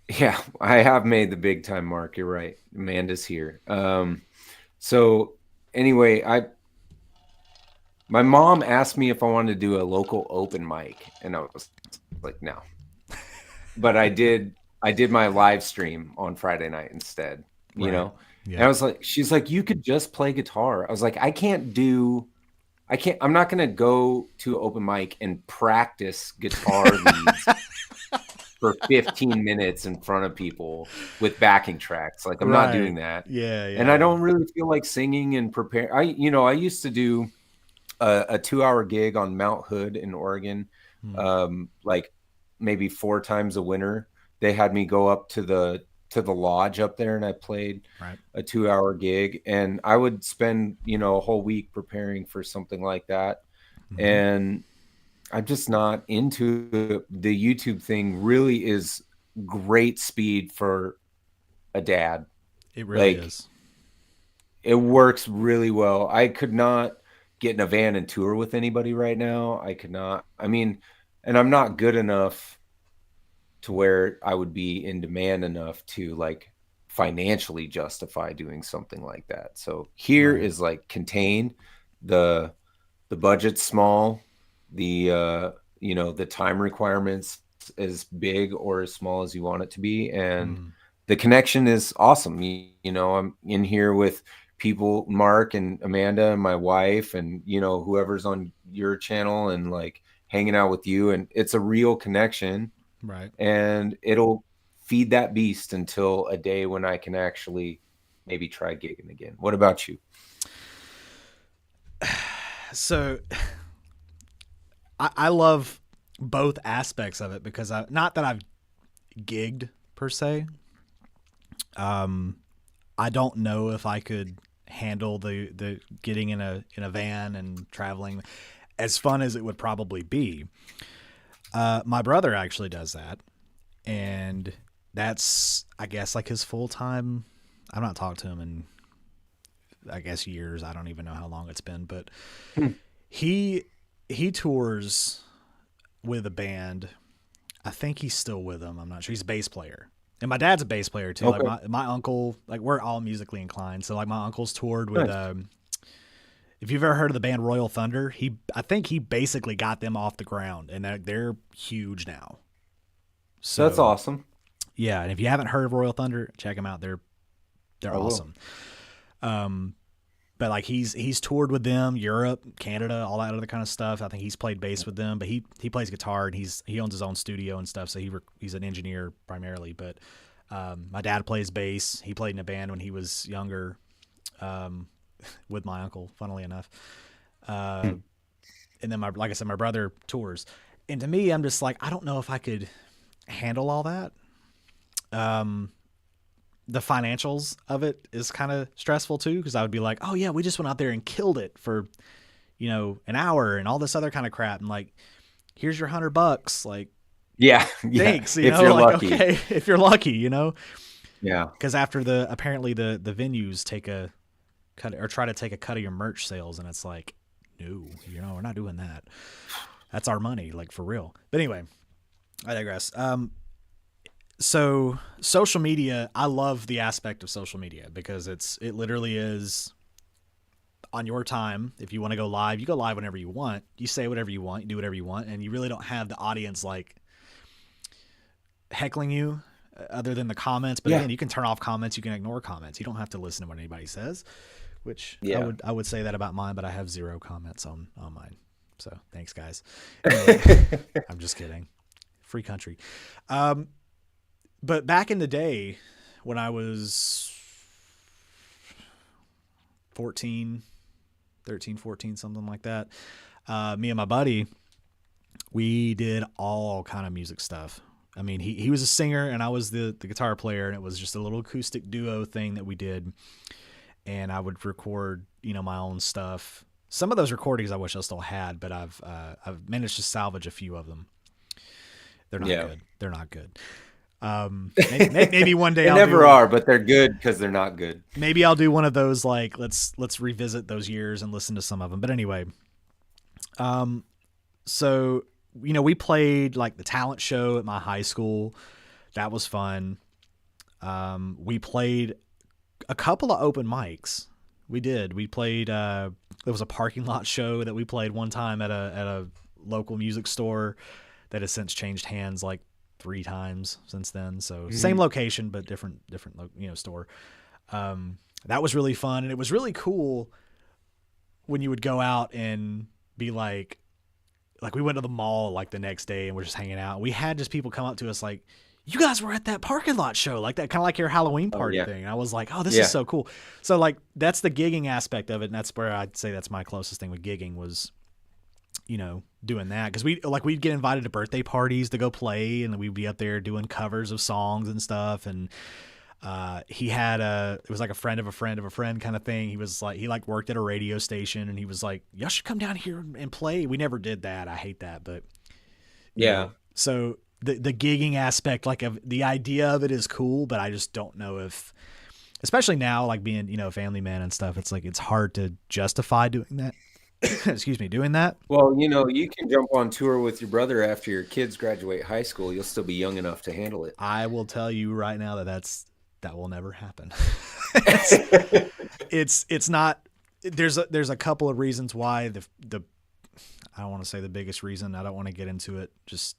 Yeah, I have made the big time mark. You're right. Amanda's here. So anyway, I my mom asked me if I wanted to do a local open mic, and I was like, no. But I did my live stream on Friday night instead, you Right. know? And I Yep. was like, she's like, you could just play guitar. I was like, I'm not gonna go to open mic and practice guitar leads for 15 minutes in front of people with backing tracks. Like I'm not Right. doing that. Yeah. And Yeah. I Yeah. don't really feel like singing and prepare. I used to do a 2 hour gig on Mount Hood in Oregon, Mm. like maybe 4 times a winter. They had me go up to the lodge up there, and I played Right. a 2 hour gig, and I would spend a whole week preparing for something like that. Hmm. And I'm just not into the YouTube thing. Really is great speed for a dad. It really Like is. it works really well. I could not get in a van and tour with anybody right now. I could not. I mean, and I'm not good enough to where I would be in demand enough to like financially justify doing something like that. So here Right. is like contained. The the budget's small. The the time requirements as big or as small as you want it to be, and Mm. the connection is awesome. I'm in here with people, Mark and Amanda and my wife, and whoever's on your channel, and like hanging out with you, and it's a real connection, Right. and it'll feed that beast until a day when I can actually maybe try gigging again. What about you? So I love both aspects of it because not that I've gigged per se. Um, I don't know if I could handle the getting in a van and traveling, as fun as it would probably be. My brother actually does that, and that's I guess like his full time. I've not talked to him in I guess years. I don't even know how long it's been, but Hmm. he he tours with a band. I think he's still with them. I'm not sure. He's a bass player. And my dad's a bass player too. Like Okay, my uncle, like we're all musically inclined. So like my uncle's toured with nice. if you've ever heard of the band Royal Thunder, I think he basically got them off the ground and they're huge now. That's So awesome. yeah, and if you haven't heard of Royal Thunder, check them out. They're I will. awesome. Um, but like he's toured with them, Europe, Canada, all that other kind of stuff. I think he's played bass with them, but he plays guitar and he owns his own studio and stuff. So he's an engineer primarily. But my dad plays bass. He played in a band when he was younger, um, with my uncle. Funnily enough, uh, Hmm. and then like I said, my brother tours. And to me, I'm just like I don't know if I could handle all that. Um, the financials of it is kind of stressful too because I would be like, oh yeah, we just went out there and killed it for an hour and all this other kind of crap, and like here's your $100, like Yeah, yeah. thanks, If you're like lucky. okay if you're lucky, Yeah. because after apparently the venues take a cut or try to take a cut of your merch sales, and it's like no, we're not doing that. That's our money, like for real. But anyway, I digress. So social media, I love the aspect of social media because it literally is on your time. If you want to go live, you go live whenever you want. You say whatever you want, you do whatever you want, and you really don't have the audience like heckling you other than the comments. But Yeah. again, you can turn off comments, you can ignore comments. You don't have to listen to what anybody says, which Yeah. I would say that about mine, but I have zero comments on mine. So thanks, guys. Anyway, I'm just kidding. Free country. Um, but back in the day when I was 14, 13, 14, something like that, me and my buddy, we did all kind of music stuff. I mean, he was a singer and I was the guitar player, and it was just a little acoustic duo thing that we did. And I would record, my own stuff. Some of those recordings I wish I still had, but I've managed to salvage a few of them. They're not good. They're not good. Maybe one day they never are, but they're good because they're not good. Maybe I'll do one of those, like let's revisit those years and listen to some of them. But anyway, so we played like the talent show at my high school. That was fun. We played a couple of open mics. We did. We played. There was a parking lot show that we played one time at a local music store that has since changed hands like 3 times since then. So same location but different store. That was really fun, and it was really cool when you would go out and be like we went to the mall like the next day and we're just hanging out. We had just people come up to us like, you guys were at that parking lot show, like that, kind of like your Halloween party thing. And I was like, oh, this is so cool. So like, that's the gigging aspect of it. And that's where I'd say that's my closest thing with gigging was, doing that. Cause we'd get invited to birthday parties to go play, and we'd be up there doing covers of songs and stuff. And, he had it was like a friend of a friend of a friend kind of thing. He was like, he worked at a radio station, and he was like, y'all should come down here and play. We never did that. I hate that, but so the gigging aspect, like of the idea of it is cool, but I just don't know if, especially now, like being, a family man and stuff, it's like, it's hard to justify doing that. Excuse me, doing that. Well, you can jump on tour with your brother after your kids graduate high school. You'll still be young enough to handle it. I will tell you right now that will never happen. it's not, there's a couple of reasons why the I don't want to say the biggest reason. I don't want to get into it. Just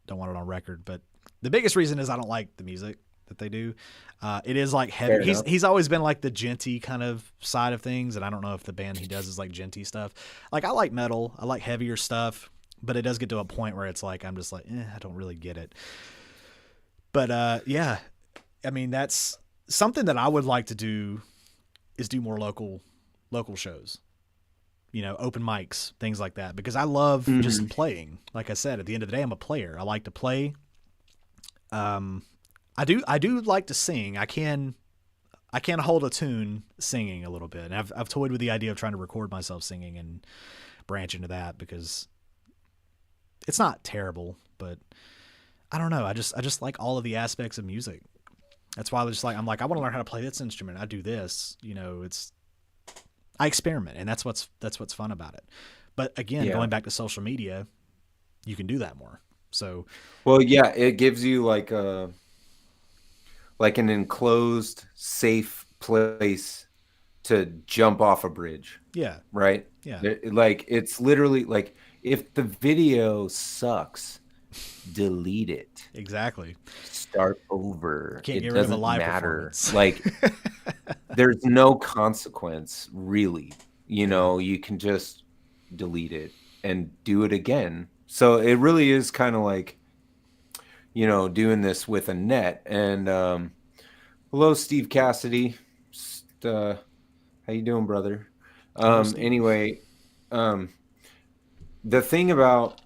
don't want it on record. But the biggest reason is I don't like the music that they do. It is like heavy. He's always been like the genty kind of side of things, and I don't know if the band he does is like genty stuff. Like, I like metal. I like heavier stuff, but it does get to a point where it's like I'm just like, I don't really get it. But yeah, I mean, that's something that I would like to do, is do more local shows. Open mics, things like that, because I love just playing. Like I said, at the end of the day, I'm a player. I like to play. I do like to sing. I can hold a tune singing a little bit. And I've toyed with the idea of trying to record myself singing and branch into that, because it's not terrible, but I don't know. I just like all of the aspects of music. That's why I'm like, I want to learn how to play this instrument. I do this, I experiment, and that's what's fun about it. But again, going back to social media, you can do that more. So, well, yeah, it gives you like an enclosed, safe place to jump off a bridge. Yeah. Right. Yeah. It's literally like, if the video sucks, delete it. Exactly. Start over. Can't get rid of a live performance. Like, there's no consequence, really. You can just delete it and do it again. So it really is kind of like, doing this with a net. And hello, Steve Cassidy. How you doing, brother? Anyway, the thing about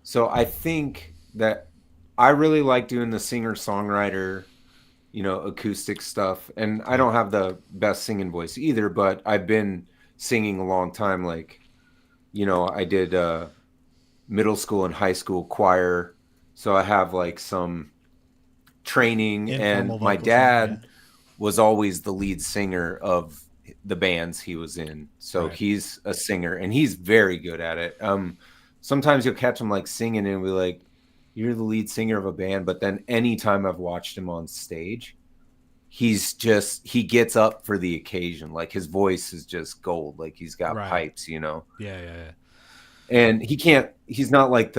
so I think that I really like doing the singer-songwriter, acoustic stuff. And I don't have the best singing voice either, but I've been singing a long time. Like, I did middle school and high school choir. So I have like some training. And my dad was always the lead singer of the bands he was in. So he's a singer, and he's very good at it. Sometimes you'll catch him like singing and be like, you're the lead singer of a band. But then anytime I've watched him on stage, he gets up for the occasion. Like, his voice is just gold. Like, he's got pipes, Yeah. And he's not like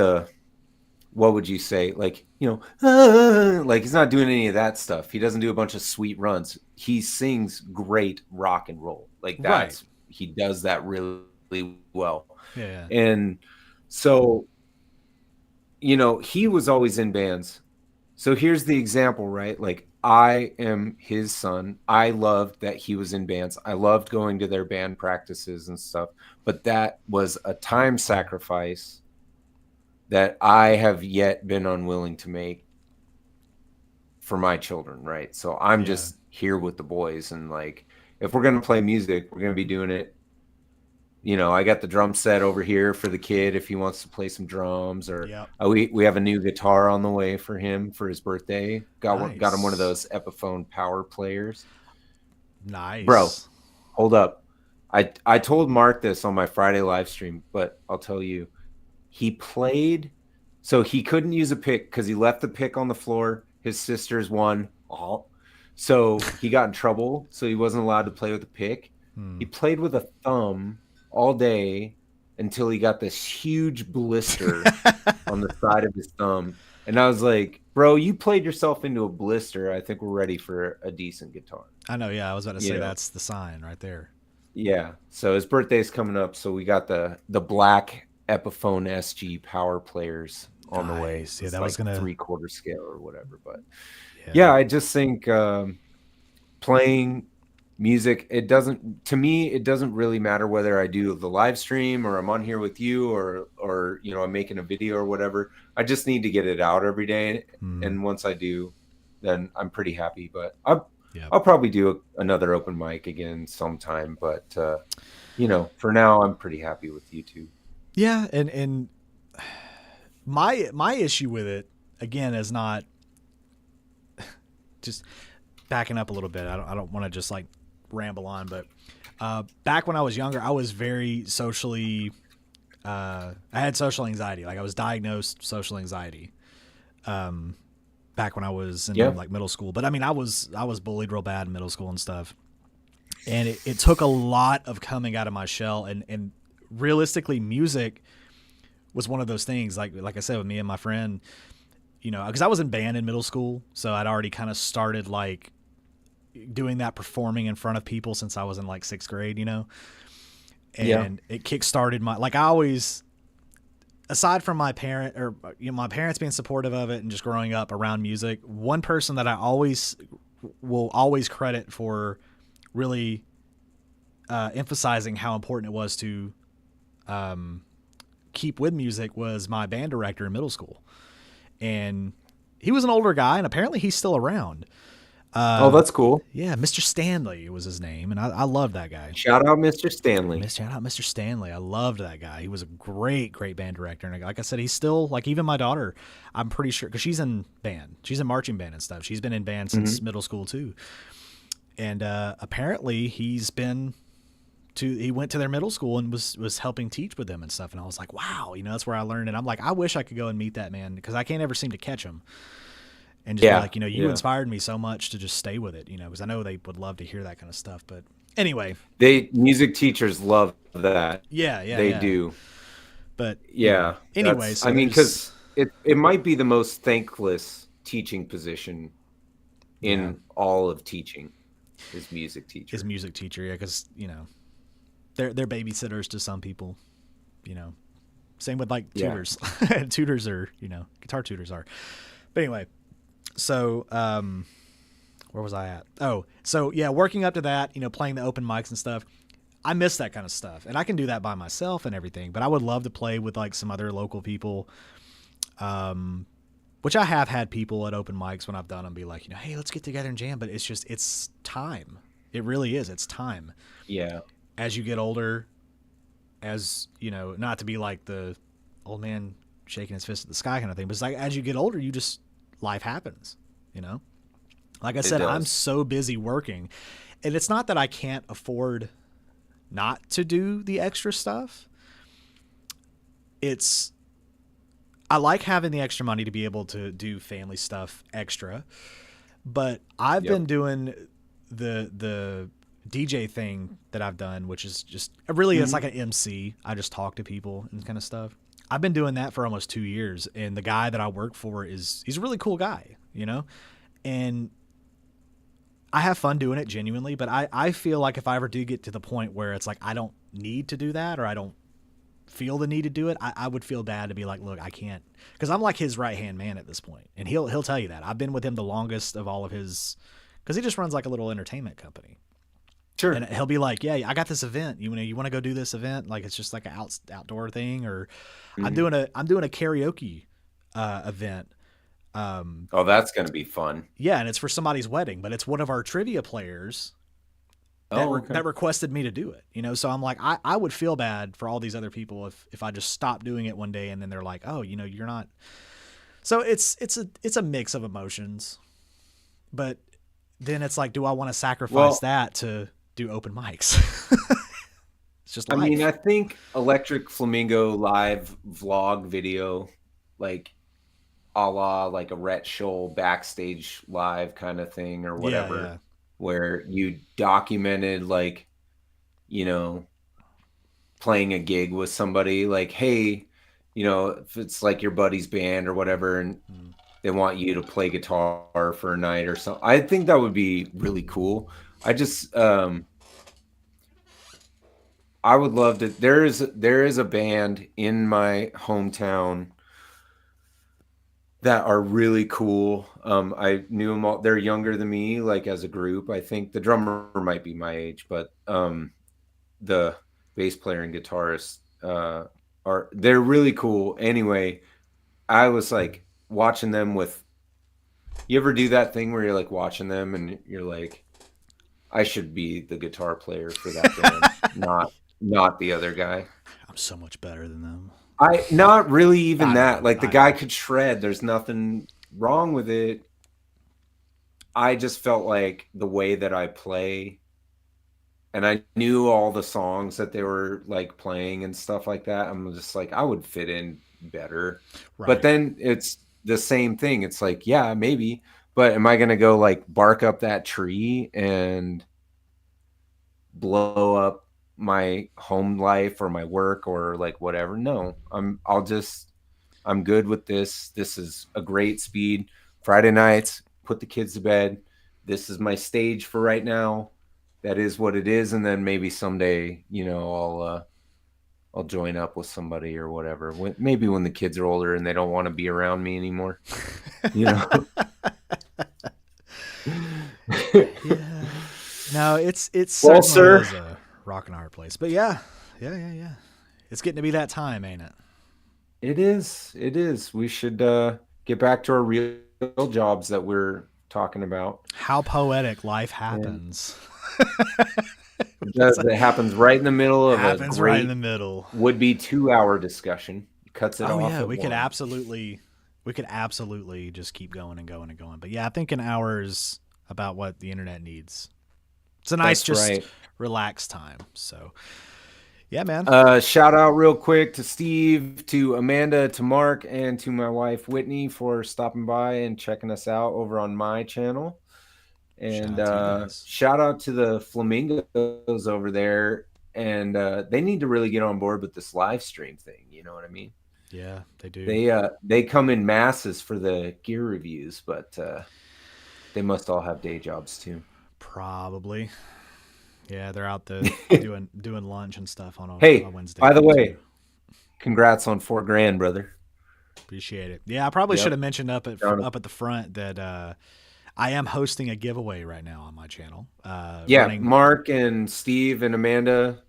what would you say? Like, like, he's not doing any of that stuff. He doesn't do a bunch of sweet runs. He sings great rock and roll. Like, that's he does that really, really well. Yeah. And so, he was always in bands. So here's the example, right? Like I am his son. I loved that he was in bands. I loved going to their band practices and stuff, but that was a time sacrifice that I have yet been unwilling to make for my children, right? So I'm Yeah. just here with the boys, and like if we're going to play music, we're going to be doing it. I got the drum set over here for the kid if he wants to play some drums, or Yep. we have a new guitar on the way for him for his birthday. Got him one of Nice. those Epiphone power players. Bro, Nice. hold up. I told Mark this on my Friday live stream, but I'll tell you, he played, so he couldn't use a pick because he left the pick on the floor. His sisters won all. So he got in trouble, so he wasn't allowed to play with a pick. He played with a thumb all day until he got this huge blister on the side of his thumb. And I was like, bro, you played yourself into a blister. I think we're ready for a decent guitar. I know. Yeah, I was about to You say know? that's the sign right there. Yeah. So his birthday's coming up, so we got the black Epiphone SG power players on the way. Nice. Yeah, It's that was like gonna. 3/4 scale or whatever. But Yeah. yeah, I just think playing music, to me, it doesn't really matter whether I do the live stream or I'm on here with you, or I'm making a video or whatever. I just need to get it out every day, and once I do, then I'm pretty happy. But Yep. I'll probably do another open mic again sometime, but for now I'm pretty happy with YouTube. Yeah, and my issue with it again is not just backing up a little bit. I don't want to just like ramble on, but back when I was younger, I was very socially. I had social anxiety. Like I was diagnosed social anxiety. Back when I was in Yeah. like middle school, but I mean, I was bullied real bad in middle school and stuff, and it took a lot of coming out of my shell, and realistically, music was one of those things. Like I said, with me and my friend, because I was in band in middle school, so I'd already kind of started like doing that, performing in front of people since I was in like 6th grade, and it kick-started my, I always, aside from my parents being supportive of it and just growing up around music, one person that I will always credit for really emphasizing how important it was to keep with music was my band director in middle school. And he was an older guy, and apparently he's still around. Oh, that's cool. Yeah, Mr. Stanley was his name, and I loved that guy. Shout out Mr. Stanley. Shout out Mr. Stanley. I loved that guy. He was a great band director. And like I said, he's still, like, even my daughter, I'm pretty sure, because she's in band. She's in marching band and stuff. She's been in band since middle school, too. And apparently he went to their middle school and was helping teach with them and stuff. And I was like, wow, that's where I learned. And I'm like, I wish I could go and meet that man, because I can't ever seem to catch him. And just be like, you inspired me so much to just stay with it, because I know they would love to hear that kind of stuff. But anyway, music teachers love that. Yeah, they do. But yeah, anyway, so I mean, because it might be the most thankless teaching position in all of teaching is music teacher. Yeah, because they're babysitters to some people, Same with like tutors. Tutors are, guitar tutors are. But anyway. So, where was I at? Oh, so yeah, working up to that, playing the open mics and stuff. I miss that kind of stuff, and I can do that by myself and everything. But I would love to play with like some other local people, which I have had people at open mics when I've done them be like, hey, let's get together and jam. But it's time. It really is. It's time. Yeah. As you get older, not to be like the old man shaking his fist at the sky kind of thing, but it's like as you get older, life happens, Like I said, I'm so busy working, and it's not that I can't afford not to do the extra stuff. I like having the extra money to be able to do family stuff extra, but I've been doing the DJ thing that I've done, which is just really, it's like an MC. I just talk to people and kind of stuff. I've been doing that for almost 2 years, and the guy that I work for he's a really cool guy, and I have fun doing it genuinely, but I feel like if I ever do get to the point where it's like I don't need to do that or I don't feel the need to do it, I would feel bad to be like, look, I can't, because I'm like his right hand man at this point, and he'll tell you that I've been with him the longest of all of his, because he just runs like a little entertainment company, Sure. and he'll be like, yeah, I got this event, you want to go do this event, like it's just like an outdoor thing, or Mhm. I'm doing a karaoke event. Oh, that's gonna be fun. Yeah, and it's for somebody's wedding, but it's one of our trivia players Oh, okay. that requested me to do it. So I'm like, I would feel bad for all these other people if I just stopped doing it one day and then they're like, oh, you're not. So it's a mix of emotions, but then it's like, do I want to sacrifice Well, that to do open mics? It's just I mean, life. I think Electric Flamingo live vlog video, like a la like a Rhett Show backstage live kind of thing or Yeah, whatever, yeah. where you documented like, you know, playing a gig with somebody, like, hey, if it's like your buddy's band or whatever, and Mm. they want you to play guitar for a night or something. I think that would be really cool. I just I would love to. There is a band in my hometown that are really cool. I knew them all. They're younger than me, like as a group. I think the drummer might be my age, but the bass player and guitarist they're really cool. Anyway, I was like watching them with. You ever do that thing where you're like watching them and you're like, I should be the guitar player for that band, not the other guy. I'm so much better than them. I not really even I that. know, Like the I guy know. could shred. There's nothing wrong with it. I just felt like the way that I play and I knew all the songs that they were like playing and stuff like that. I'm just like I would fit in better. But Right. then it's the same thing. It's like, yeah, maybe, but am I going to go like bark up that tree and blow up my home life or my work or like whatever? No. I'm good with this. This is a great speed. Friday nights, put the kids to bed. This is my stage for right now. That is what it is, and then maybe someday, I'll join up with somebody or whatever. Maybe when the kids are older and they don't want to be around me anymore, you know. Yeah. No, it Well, certainly sir, is a rock and a hard place. But yeah, yeah, yeah, yeah. It's getting to be that time, ain't it? it is. It is. We should get back to our real jobs that we're talking about. How poetic life And happens. it It's does. It happens right in the middle of a happens right in the great middle. would-be 2-hour discussion. Cuts it Oh off yeah, at one. we could absolutely just keep going and going and going. But yeah, I think an hour is about what the internet needs. It's a nice That's just right. relaxed time. So yeah, man. Shout out real quick to Steve, to Amanda, to Mark, and to my wife Whitney for stopping by and checking us out over on my channel. Shout And out to you guys. shout out to the flamingos over there. And they need to really get on board with this live stream thing. You know what I mean? Yeah, they do. They come in masses for the gear reviews, but they must all have day jobs too. Probably. Yeah, they're out the doing lunch and stuff on a Hey, Wednesday by the night too. way, congrats on 4 grand, brother. Appreciate it. Yeah, I probably should Yep. have mentioned Down up at the front that I am hosting a giveaway right now on my channel. Yeah, Running. Mark and Steve and Amanda,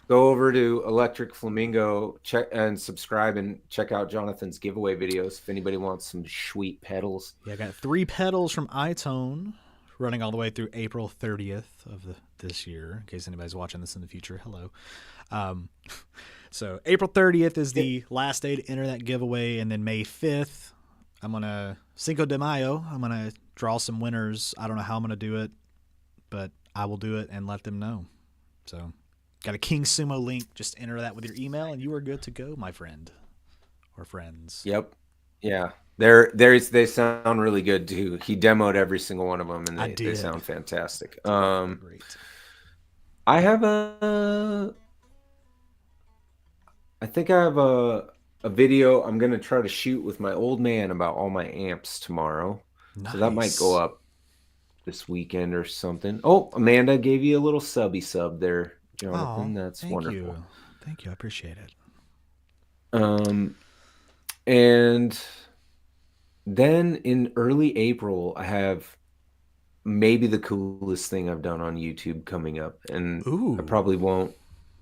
go over to Electric Flamingo, check and subscribe and check out Jonathan's giveaway videos if anybody wants some sweet pedals. Yeah, I got 3 pedals from iTone running all the way through April 30th of this year. In case anybody's watching this in the future, hello. Um, so April 30th is the last day to enter that giveaway, and then May 5th, I'm gonna Cinco de Mayo. I'm gonna draw some winners. I don't know how I'm gonna do it, but I will do it and let them know. So, got a King Sumo link. Just enter that with your email, and you are good to go, my friend or friends. Yep. Yeah. They sound really good too. He demoed every single one of them and I they did. sound fantastic. They're great. I have I think I have a video I'm gonna try to shoot with my old man about all my amps tomorrow. So that might go Nice. up this weekend or something. Oh, Amanda gave you a little subby sub there, Oh, Jonathan. That's thank you. wonderful. Thank you. I appreciate it. Um, and then in early April, I have maybe the coolest thing I've done on YouTube coming up. And I Ooh. probably won't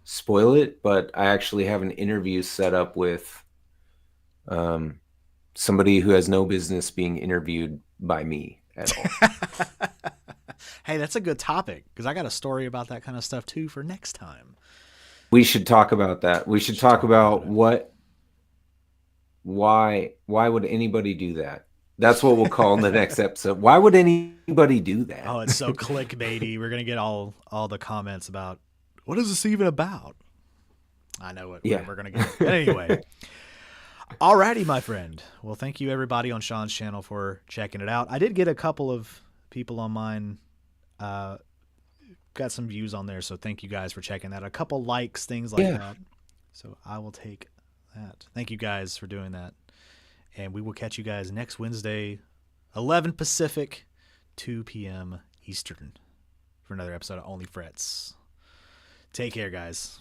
spoil it, but I actually have an interview set up with um, somebody who has no business being interviewed by me at all. Hey, that's a good topic because I got a story about that kind of stuff too for next time. We should talk about that. We We should should talk talk about about it. why would anybody do that? That's what we'll call in the next episode. Why would anybody do that? Oh, it's so clickbaity. We're gonna get all the comments about what is this even about? I know what Yeah. we're gonna get. But anyway, alrighty, my friend. Well, thank you everybody on Sean's channel for checking it out. I did get a couple of people on mine. Got some views on there, so thank you guys for checking that. A couple likes, things like Yeah. that. So I will take that. Thank you guys for doing that. And we will catch you guys next Wednesday, 11 Pacific, 2 p.m. Eastern, for another episode of OnlyFrets. Take care, guys.